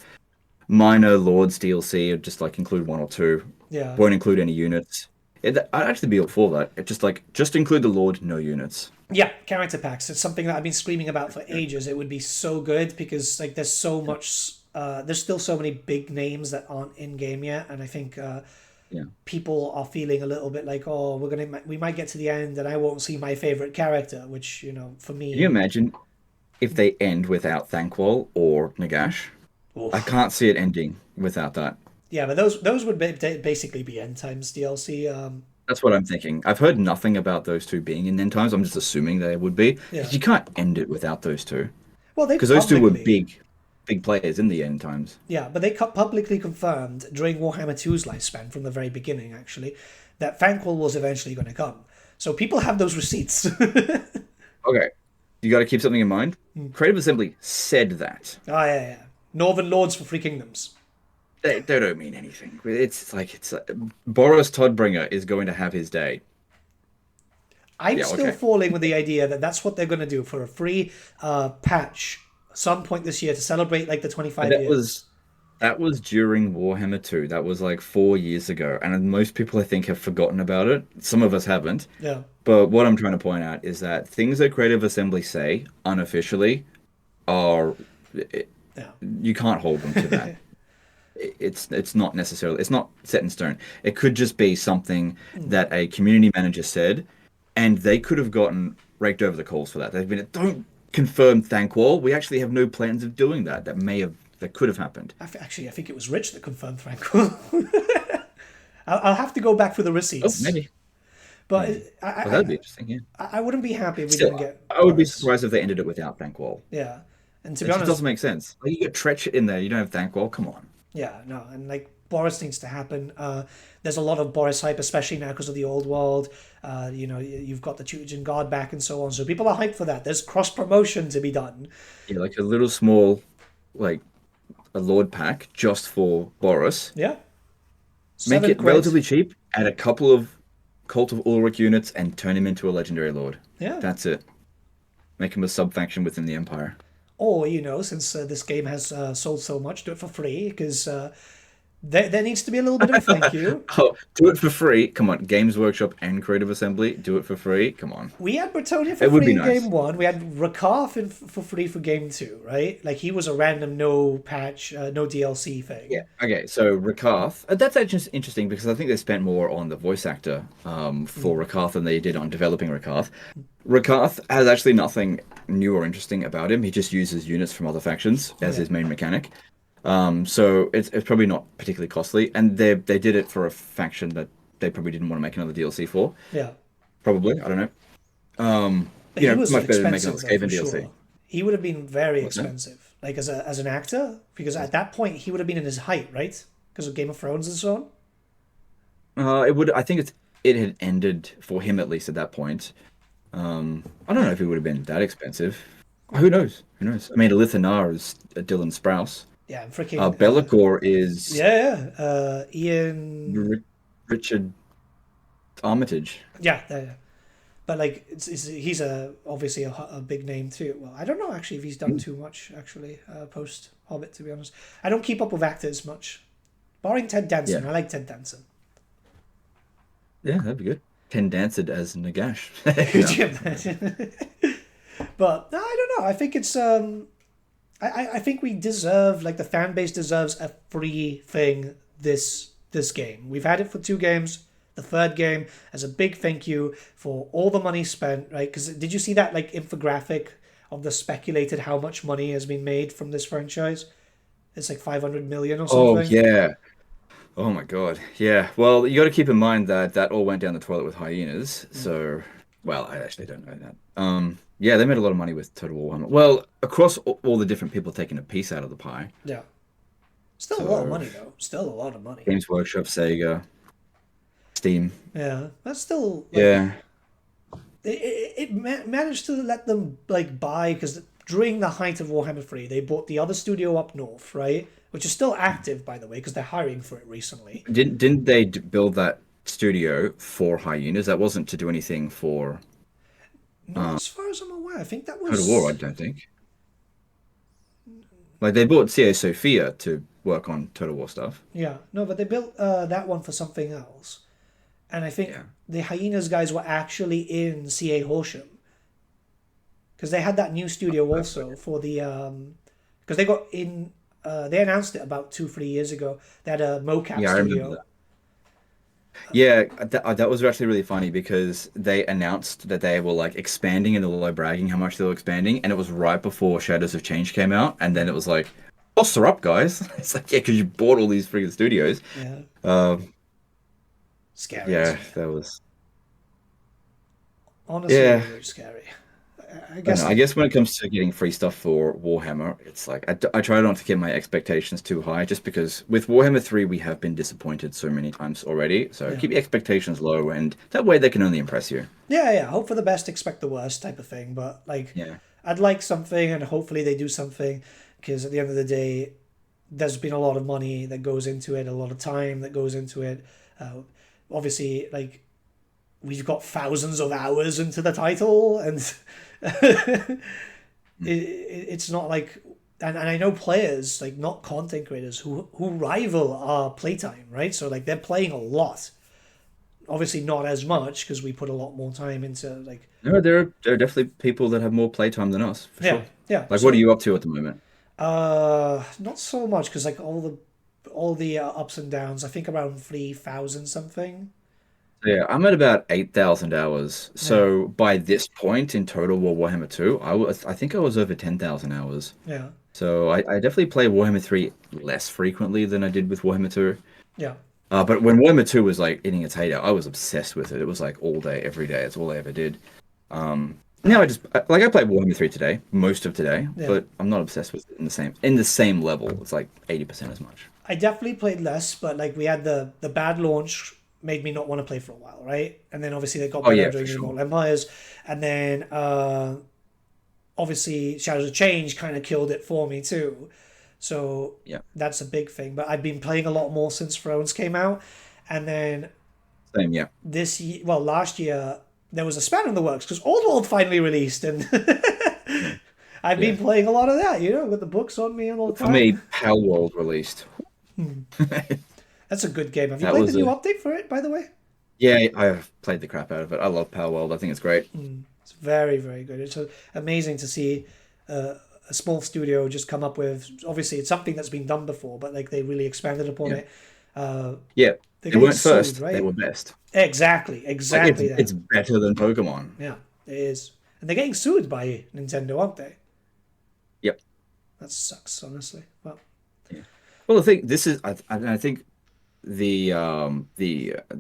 minor Lords DLC or just like include one or two. Yeah. Won't include any units. I'd actually be all for that. It just include the Lord, no units. Yeah, character packs. It's something that I've been screaming about for ages. It would be so good because like there's so much there's still so many big names that aren't in game yet, and I think Yeah. people are feeling a little bit like, oh, we might get to the end and I won't see my favorite character, which for Can you me, imagine if they end without Thanquol or Nagash? I oof. can't see it ending without that. Yeah, but those would basically be end times DLC. That's what I'm thinking. I've heard nothing about those two being in End Times. I'm just assuming they would be Yeah. because you can't end it without those two. Well, they Because those two were publicly, big players in the End Times. yeah, but they publicly confirmed during Warhammer 2's lifespan from the very beginning, actually, that Thanquol was eventually going to come. So people have those receipts. Okay, you got to keep something in mind. Creative Assembly said that. Oh, yeah, yeah. Northern Lords for Three Kingdoms. They don't mean anything. It's like Boris Todbringer is going to have his day. I'm Yeah, still okay. falling with the idea that that's what they're going to do for a free patch some point this year to celebrate like the 25 That years. was that was during Warhammer 2. That was like 4 years ago, and most people I think have forgotten about it. Some of us haven't. Yeah, But what I'm trying to point out is that things that Creative Assembly say unofficially are yeah, you can't hold them to that. It's not necessarily it's not set in stone. It could just be something that a community manager said, and they could have gotten raked over the coals for that. They've been don't confirm Thankwall. We actually have no plans of doing that. That could have happened. Actually, I think it was Rich that confirmed Franco. I'll have to go back for the Oh, receipts. maybe. But Maybe. I, Well, I, that'd be interesting. Yeah. I wouldn't be happy if we didn't Still, get I would be Boris. surprised if they ended it without Thankwall. Yeah. And to It be just honest, doesn't make sense. Like, you get Tretch in there, you don't have Thankwall. Come on. yeah, no, and like Boris needs to happen. There's a lot of Boris hype, especially now because of the old world. You've got the Tugen Guard back and so on, so people are hyped for that. There's cross promotion to be done. Yeah, like a little small, like a Lord pack just for Boris. Yeah, Make seven it quid. relatively cheap. Add a couple of Cult of Ulrich units and turn him into a legendary lord. Yeah, That's it. Make him a sub faction within the Empire. or since this game has sold so much, do it for free because there needs to be a little bit of a thank you. Oh, do it for free. Come on, Games Workshop and Creative Assembly, do it for free. Come on. We had Bretonia for It would free be in nice. game one. We had Rakarth for free for game two, right? Like he was a random no patch, no DLC Yeah. thing. Okay, so Rakarth, that's actually interesting because I think they spent more on the voice actor for Rakarth than they did on developing Rakarth. Rakarth has actually nothing new or interesting about him. He just uses units from other factions as Yeah. his main mechanic. So it's probably not particularly costly, and they did it for a faction that they probably didn't want to make another DLC for. Yeah. Probably, I don't know. But he was Much better than making expensive another though, for Skaven DLC. sure. He would have been very What's that? expensive, like as an actor, because at that point he would have been in his height, right? Because of Game of Thrones and so on. It would. I think it had ended for him at least at that point. I don't know if it would have been that expensive. Who knows? Who knows? I mean, Elithanar is Dylan Sprouse. Yeah, and freaking Be'lakor is Ian. Richard Armitage. Yeah, but like he's obviously a big name too. Well, I don't know actually if he's done too much actually post Hobbit, to be honest. I don't keep up with actors much, barring Ted Danson. Yeah. I like Ted Danson. Yeah, that'd be good. Ken Danced as Nagash. Could you imagine? But no, I don't know. I think it's I think we deserve, like, the fan base deserves a free thing this game. We've had it for 2 games. The third game as a big thank you for all the money spent, right? Because did you see that, like, infographic of the speculated how much money has been made from this franchise? It's like 500 million or Oh something. yeah. Oh my God. Yeah. Well, you got to keep in mind that that all went down the toilet with hyenas. So, well, I actually don't know that. Yeah, they made a lot of money with Total Warhammer. Well, across all the different people taking a piece out of the pie. Yeah. Still a lot of So, money though. Still a lot of money. Games Workshop, Sega, Steam. Yeah. That's still like Yeah. it managed to let them, like, buy, because during the height of Warhammer 3, they bought the other studio up north, right? Which is still active, by the way, because they're hiring for it recently. Didn't they build that studio for hyenas? That wasn't to do anything for Not as far as I'm aware. I think that Total War, I was. don't think. Like they bought CA Sophia to work on Total War stuff. Yeah, no, but they built that one for something else. And I think Yeah. the Hyenas guys were actually in CA Horsham. Because they had that new studio also for the. Because they got in. They announced it about 2, 3 years ago. They had a mocap Yeah, I remember studio. that. Yeah, that was actually really funny because they announced that they were like expanding and they were like bragging how much they were expanding, and it was right before Shadows of Change came out, and then it was like, "Costs are up, guys." It's like, yeah, because you bought all these freaking studios. Yeah, Um, scary, yeah, isn't it? that was. Honestly, Yeah, really scary. I I don't know. guess. I guess when it comes to getting free stuff for Warhammer, it's like I try not to get my expectations too high, just because with Warhammer 3 we have been disappointed so many times already. So Yeah. keep your expectations low, and that way they can only impress you. Yeah. Hope for the best, expect the worst type of thing. But, like, Yeah. I'd like something, and hopefully they do something. Because at the end of the day, there's been a lot of money that goes into it, a lot of time that goes into it. Uh, Obviously, like, we've got thousands of hours into the title, and it's not like. And I know players, like, not content creators, who rival our playtime, right? So, like, they're playing a lot. Obviously, not as much because we put a lot more time into, like. No, there are definitely people that have more playtime than us, for Yeah, sure. yeah. Like, what are So, you up to at the moment? not so much because, like, all the ups and downs. I think around 3,000 something. Yeah, I'm at about 8,000 hours. Yeah, So by this point in Total War Warhammer 2, I think I was over 10,000 hours. yeah, So I definitely play Warhammer 3 less frequently than I did with Warhammer 2. yeah, But when Warhammer 2 was like eating its heyday, I was obsessed with it. It was like all day, every day. It's all I ever did. Now I played Warhammer 3 today, most of today, yeah. but I'm not obsessed with it in the same level. It's like 80% as much. I definitely played less, but, like, we had the bad launch made me not want to play for a while, right? And then obviously they got Oh better yeah, for during the sure. Immortal Empires, and then obviously Shadows of Change kind of killed it for me too. So Yeah. that's a big thing. But I've been playing a lot more since Thrones came out, and then Same, yeah. this year, well, last year there was a span in the works because Old World finally released, and I've been Yeah. playing a lot of that. With the books on me all the For time. me, Pal World released. That's a good game. Have you That played the was new a update for it, by the way? Yeah, I've played the crap out of it. I love Pal World. I think it's great. It's very, very good. It's amazing to see a small studio just come up with. Obviously, it's something that's been done before, but, like, they really expanded upon Yeah. it. Uh, Yeah. they're They getting weren't sued, first, they right? were best. Exactly, Like it's exactly that. it's better than Pokemon. Yeah, it is, and they're getting sued by Nintendo, aren't they? Yep. That sucks, honestly. Well, Yeah. Well, the thing this is I think the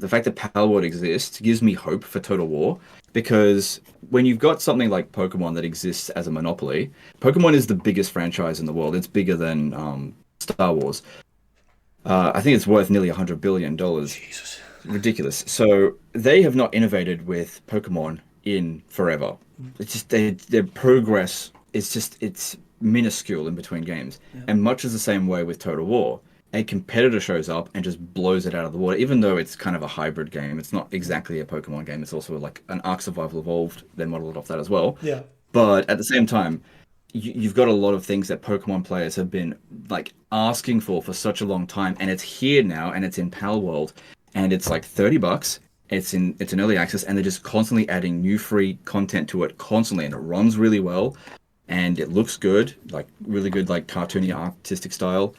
fact that Palworld exists gives me hope for Total War because when you've got something like Pokemon that exists as a monopoly, Pokemon is the biggest franchise in the world. It's bigger than Star Wars. I think it's worth nearly $100 billion. Jesus. Ridiculous. So they have not innovated with Pokemon in forever. It's just their progress is just it's minuscule in between games. And much is the same way with Total War. A competitor shows up and just blows it out of the water, even though it's kind of a hybrid game. It's not exactly a Pokemon game. It's also like an Ark Survival Evolved. They modeled off that as well. Yeah. But at the same time, you've got a lot of things that Pokemon players have been like asking for such a long time, and it's here now, and it's in Pal World, and it's like $30. It's in early access, and they're just constantly adding new free content to it constantly, and it runs really well, and it looks good, like really good, like cartoony artistic style.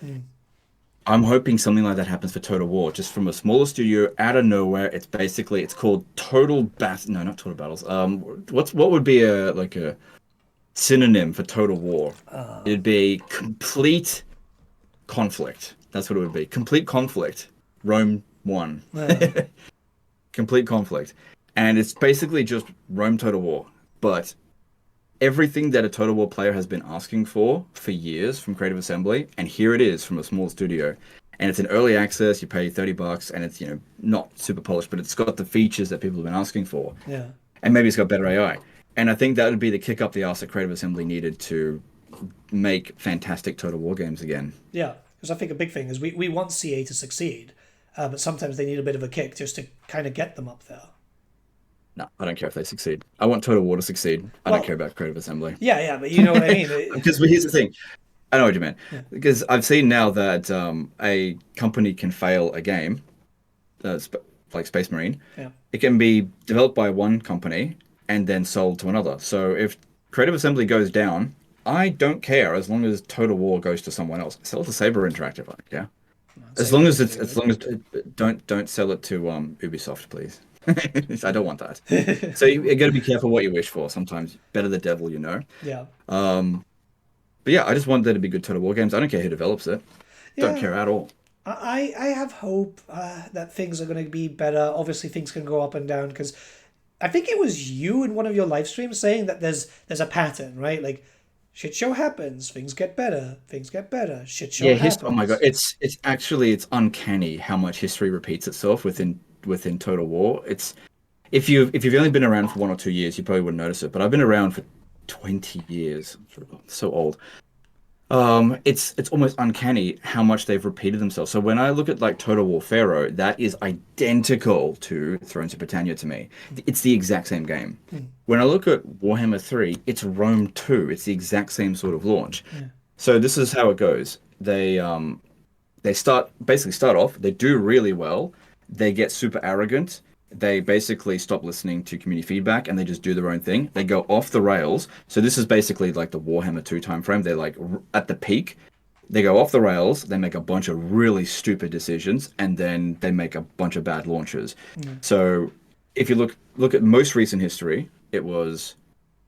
I'm hoping something like that happens for Total War, just from a smaller studio out of nowhere. It's called Total Bat. No, not Total Battles. What would be a synonym for Total War? It'd be complete conflict. That's what it would be. Complete conflict. Rome 1. Complete conflict. And it's basically just Rome Total War. But everything that a Total War player has been asking for years from Creative Assembly, and here it is from a small studio. And it's in early access, you pay $30, and it's, not super polished, but it's got the features that people have been asking for. Yeah. And maybe it's got better AI. And I think that would be the kick up the arse that Creative Assembly needed to make fantastic Total War games again. Yeah, because I think a big thing is we want CA to succeed, but sometimes they need a bit of a kick just to kind of get them up there. No, I don't care if they succeed. I want Total War to succeed. I don't care about Creative Assembly. Yeah, but you know what I mean. Because here's the thing. I know what you meant. Yeah. Because I've seen now that a company can fail a game, like Space Marine. Yeah. It can be developed by one company and then sold to another. So if Creative Assembly goes down, I don't care as long as Total War goes to someone else. Sell it to Saber Interactive, yeah. As long as don't sell it to Ubisoft, please. I don't want that. So you got to be careful what you wish for. Sometimes better the devil, Yeah. But yeah, I just want there to be good Total War games. I don't care who develops it. Yeah. Don't care at all. I have hope that things are going to be better. Obviously, things can go up and down because I think it was you in one of your live streams saying that there's a pattern, right? Like shit show happens, things get better, shit show happens. Oh my god, it's uncanny how much history repeats itself within Total War. It's if you've only been around for 1 or 2 years, you probably wouldn't notice it. But I've been around for 20 years. I'm so old. It's almost uncanny how much they've repeated themselves. So when I look at like Total War Pharaoh, that is identical to Thrones of Britannia to me. It's the exact same game. When I look at Warhammer 3, it's Rome 2. It's the exact same sort of launch. So this is how it goes. They start off, they do really well. They get super arrogant. They basically stop listening to community feedback and they just do their own thing. They go off the rails. So this is basically like the Warhammer 2 time frame. They're like at the peak. They go off the rails. They make a bunch of really stupid decisions, and then they make a bunch of bad launches. So if you look at most recent history, it was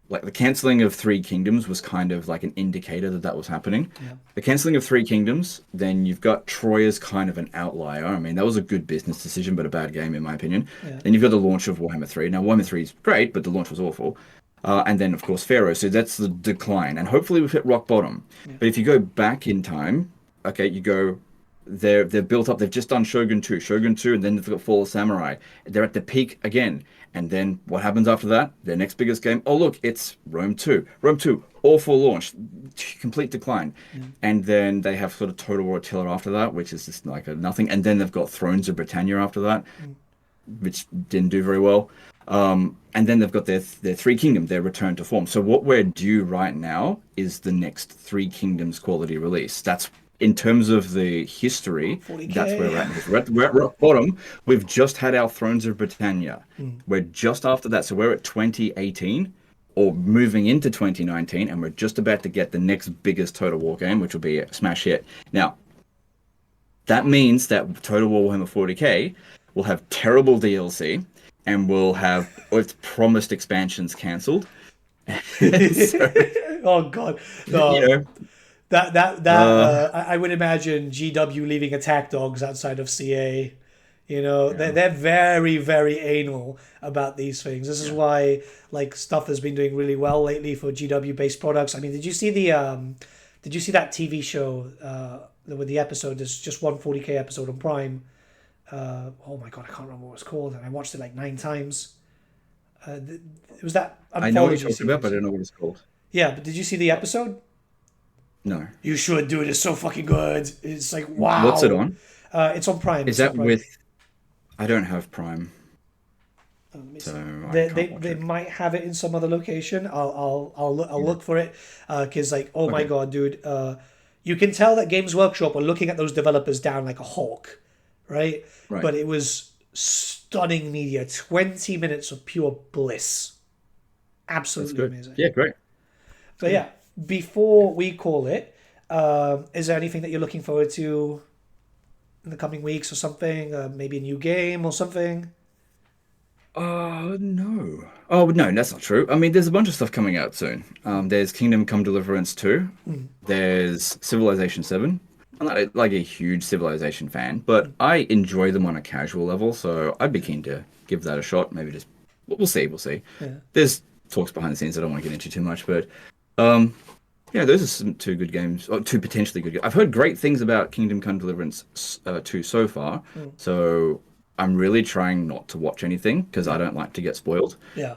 like the cancelling of Three Kingdoms was kind of like an indicator that was happening. The cancelling of Three Kingdoms, then you've got Troy as kind of an outlier. I mean, that was a good business decision, but a bad game in my opinion. Then you've got the launch of Warhammer 3. Now, Warhammer 3 is great, but the launch was awful. And then, of course, Pharaoh. So that's the decline. And hopefully we've hit rock bottom. But if you go back in time, okay, you go... They're built up. They've just done Shogun 2, and then they've got Fall of Samurai. They're at the peak again. And then what happens after that? Their next biggest game. Oh, look, it's Rome 2. Rome 2, awful launch, complete decline. And then they have sort of Total War Attila after that, which is just like a nothing. And then they've got Thrones of Britannia after that, which didn't do very well. And then they've got their Three Kingdoms, their return to form. So what we're due right now is the next Three Kingdoms quality release. That's in terms of the history, 40K. That's where we're at. We're at rock bottom. We've just had our Thrones of Britannia. We're just after that. So we're at 2018 or moving into 2019, and we're just about to get the next biggest Total War game, which will be a smash hit. Now, that means that Total War Warhammer 40K will have terrible DLC and will have its promised expansions cancelled. Oh, God. No. I would imagine GW leaving attack dogs outside of CA. They're very, very anal about these things. This is why like stuff has been doing really well lately for GW based products. I mean, did you see that TV show with the episode? There's just one 40K episode on Prime. Oh my god, I can't remember what it's called, and I watched it like 9 times. It was that I know what anthology you're talking about, but I series. don't know what it's called. Yeah, but did you see the episode? No. You should, dude. It's so fucking good. It's like What's it wow. on? It's on Prime. Is It's on that Prime. with? I don't have Prime, Let me so see. I They can't watch they it. might have it in some other location. I'll Yeah. look for it. Cause like oh my Okay. god, dude. You can tell that Games Workshop are looking at those developers down like a hawk, right? Right. But it was stunning media. 20 minutes of pure bliss. That's Absolutely good. amazing. Yeah, great. That's But good. yeah, before we call it, is there anything that you're looking forward to in the coming weeks or something? Maybe a new game or something? No. Oh, no, that's not true. I mean, there's a bunch of stuff coming out soon. There's Kingdom Come Deliverance 2. There's Civilization 7. I'm not like a huge Civilization fan, but I enjoy them on a casual level, so I'd be keen to give that a shot. Maybe just we'll see, we'll see. Yeah. There's talks behind the scenes I don't want to get into too much, but um, yeah, those are some two good games, or two potentially good games. I've heard great things about Kingdom Come Deliverance 2 so far, Mm. so I'm really trying not to watch anything because I don't like to get spoiled. Yeah.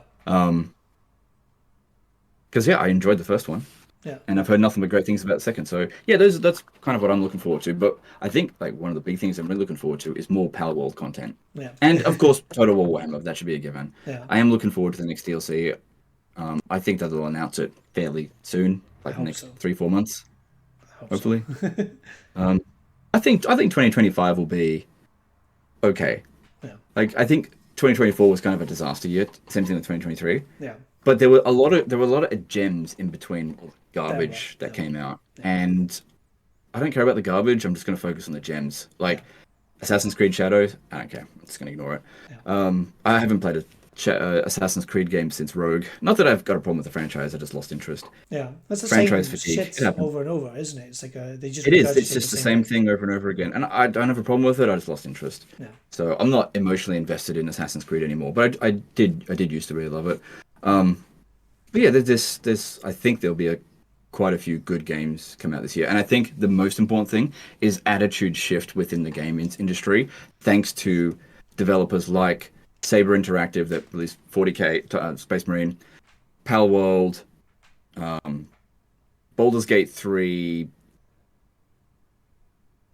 Because yeah, I enjoyed the first one, Yeah. and I've heard nothing but great things about the second. So yeah, that's kind of what I'm looking forward to. But I think like one of the big things I'm really looking forward to is more Power World content, Yeah. and of course Total War Warhammer. That should be a given. Yeah. I am looking forward to the next DLC. I think that they'll announce it fairly soon, I like the hope next so. 3-4 months, I hope so. hopefully. I think 2025 will be okay. Yeah. Like I think 2024 was kind of a disaster year. Same thing with 2023. Yeah. But there were a lot of gems in between all the There were. garbage that There were. came out, Yeah. and I don't care about the garbage. I'm just going to focus on the gems, Yeah. like Assassin's Creed Shadows. I don't care. I'm just going to ignore it. Yeah. I haven't played a Assassin's Creed game since Rogue. Not that I've got a problem with the franchise. I just lost interest. Yeah. That's the Franchise same fatigue. shit It happens. over and over, isn't it? It's like they just It is. regurgitate It's the just the same same thing. thing over and over again, and I don't have a problem with it. I just lost interest. Yeah. So I'm not emotionally invested in Assassin's Creed anymore. But I did used to really love it. But yeah, there's I think there'll be quite a few good games come out this year, and I think the most important thing is attitude shift within the game industry, thanks to developers like Saber Interactive that released 40K, Space Marine, Pal World, Baldur's Gate 3,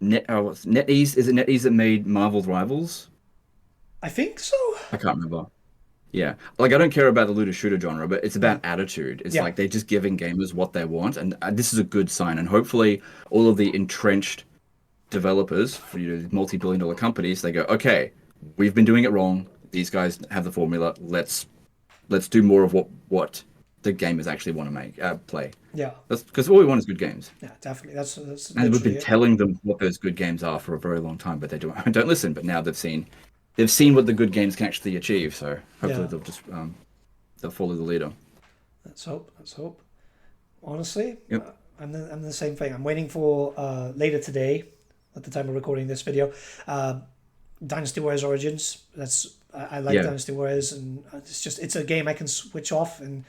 NetEase. Is it NetEase that made Marvel's Rivals? I think so. I can't remember. Yeah, like I don't care about the looter shooter genre, but it's about attitude. It's Yeah. like they're just giving gamers what they want, and this is a good sign. And hopefully, all of the entrenched developers for multi-billion-dollar companies, they go, okay, we've been doing it wrong. These guys have the formula. Let's do more of what the gamers actually want to play. Yeah. That's because all we want is good games, Yeah. Definitely. That's and we've literally been it. telling them what those good games are for a very long time, but they don't listen. But now they've seen what the good games can actually achieve. So hopefully Yeah. they'll follow the leader. Let's hope. Let's hope. Honestly, Yep. I'm the same thing. I'm waiting for later today, at the time of recording this video, Dynasty Warriors Origins. I like Yeah. Dynasty Warriors, and it's a game I can switch off. And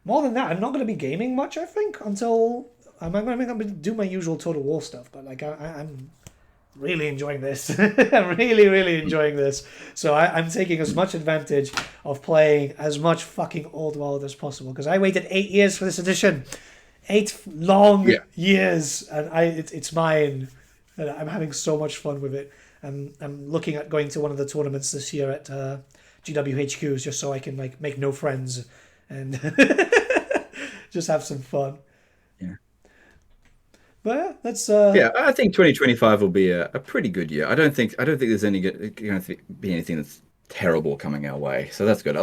more than that, I'm not going to be gaming much. I think until I'm going to do my usual Total War stuff. But like I'm really enjoying this. I'm really, really enjoying this. So I'm taking as much advantage of playing as much fucking Old World as possible because I waited 8 years for this edition. 8 long Yeah. years, and it's mine. And I'm having so much fun with it. I'm looking at going to one of the tournaments this year at GWHQs just so I can like make no friends and just have some fun. Yeah. But yeah, that's Yeah, I think 2025 will be a pretty good year. I don't think there's going to be anything that's terrible coming our way. So that's good.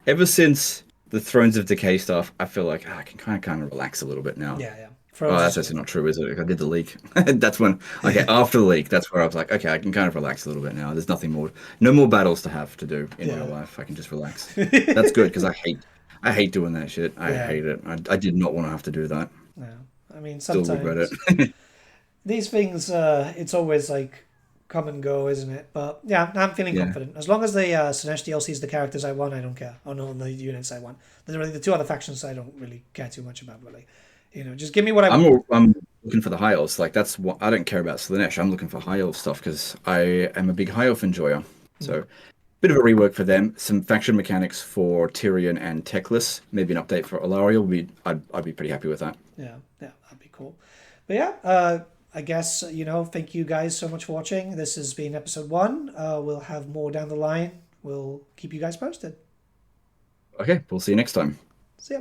Ever since the Thrones of Decay stuff, I feel like I can kind of relax a little bit now. yeah. Oh, that's Frozen. actually not true, is it? I did the leak. That's when, okay, after the leak, that's where I was like, okay, I can kind of relax a little bit now. There's nothing more, no more battles to have to do in Yeah. real life. I can just relax. That's good because I hate doing that shit. I Yeah. hate it. I did not want to have to do that. Yeah. I mean, Still regret sometimes it. these things, it's always like come and go, isn't it? But yeah, I'm feeling Yeah. confident. As long as the Sinesh DLC is the characters I want, I don't care. Or no, the units I want. The two other factions I don't really care too much about, really. Just give me what I want. I'm looking for the high elves. Like that's what I don't care about Slanesh. I'm looking for high elf stuff because I am a big high elf enjoyer. So bit of a rework for them. Some faction mechanics for Tyrion and Teclis. Maybe an update for Alariel. I'd be pretty happy with that. Yeah, yeah, that'd be cool. But yeah, I guess, thank you guys so much for watching. This has been episode 1. We'll have more down the line. We'll keep you guys posted. Okay, we'll see you next time. See ya.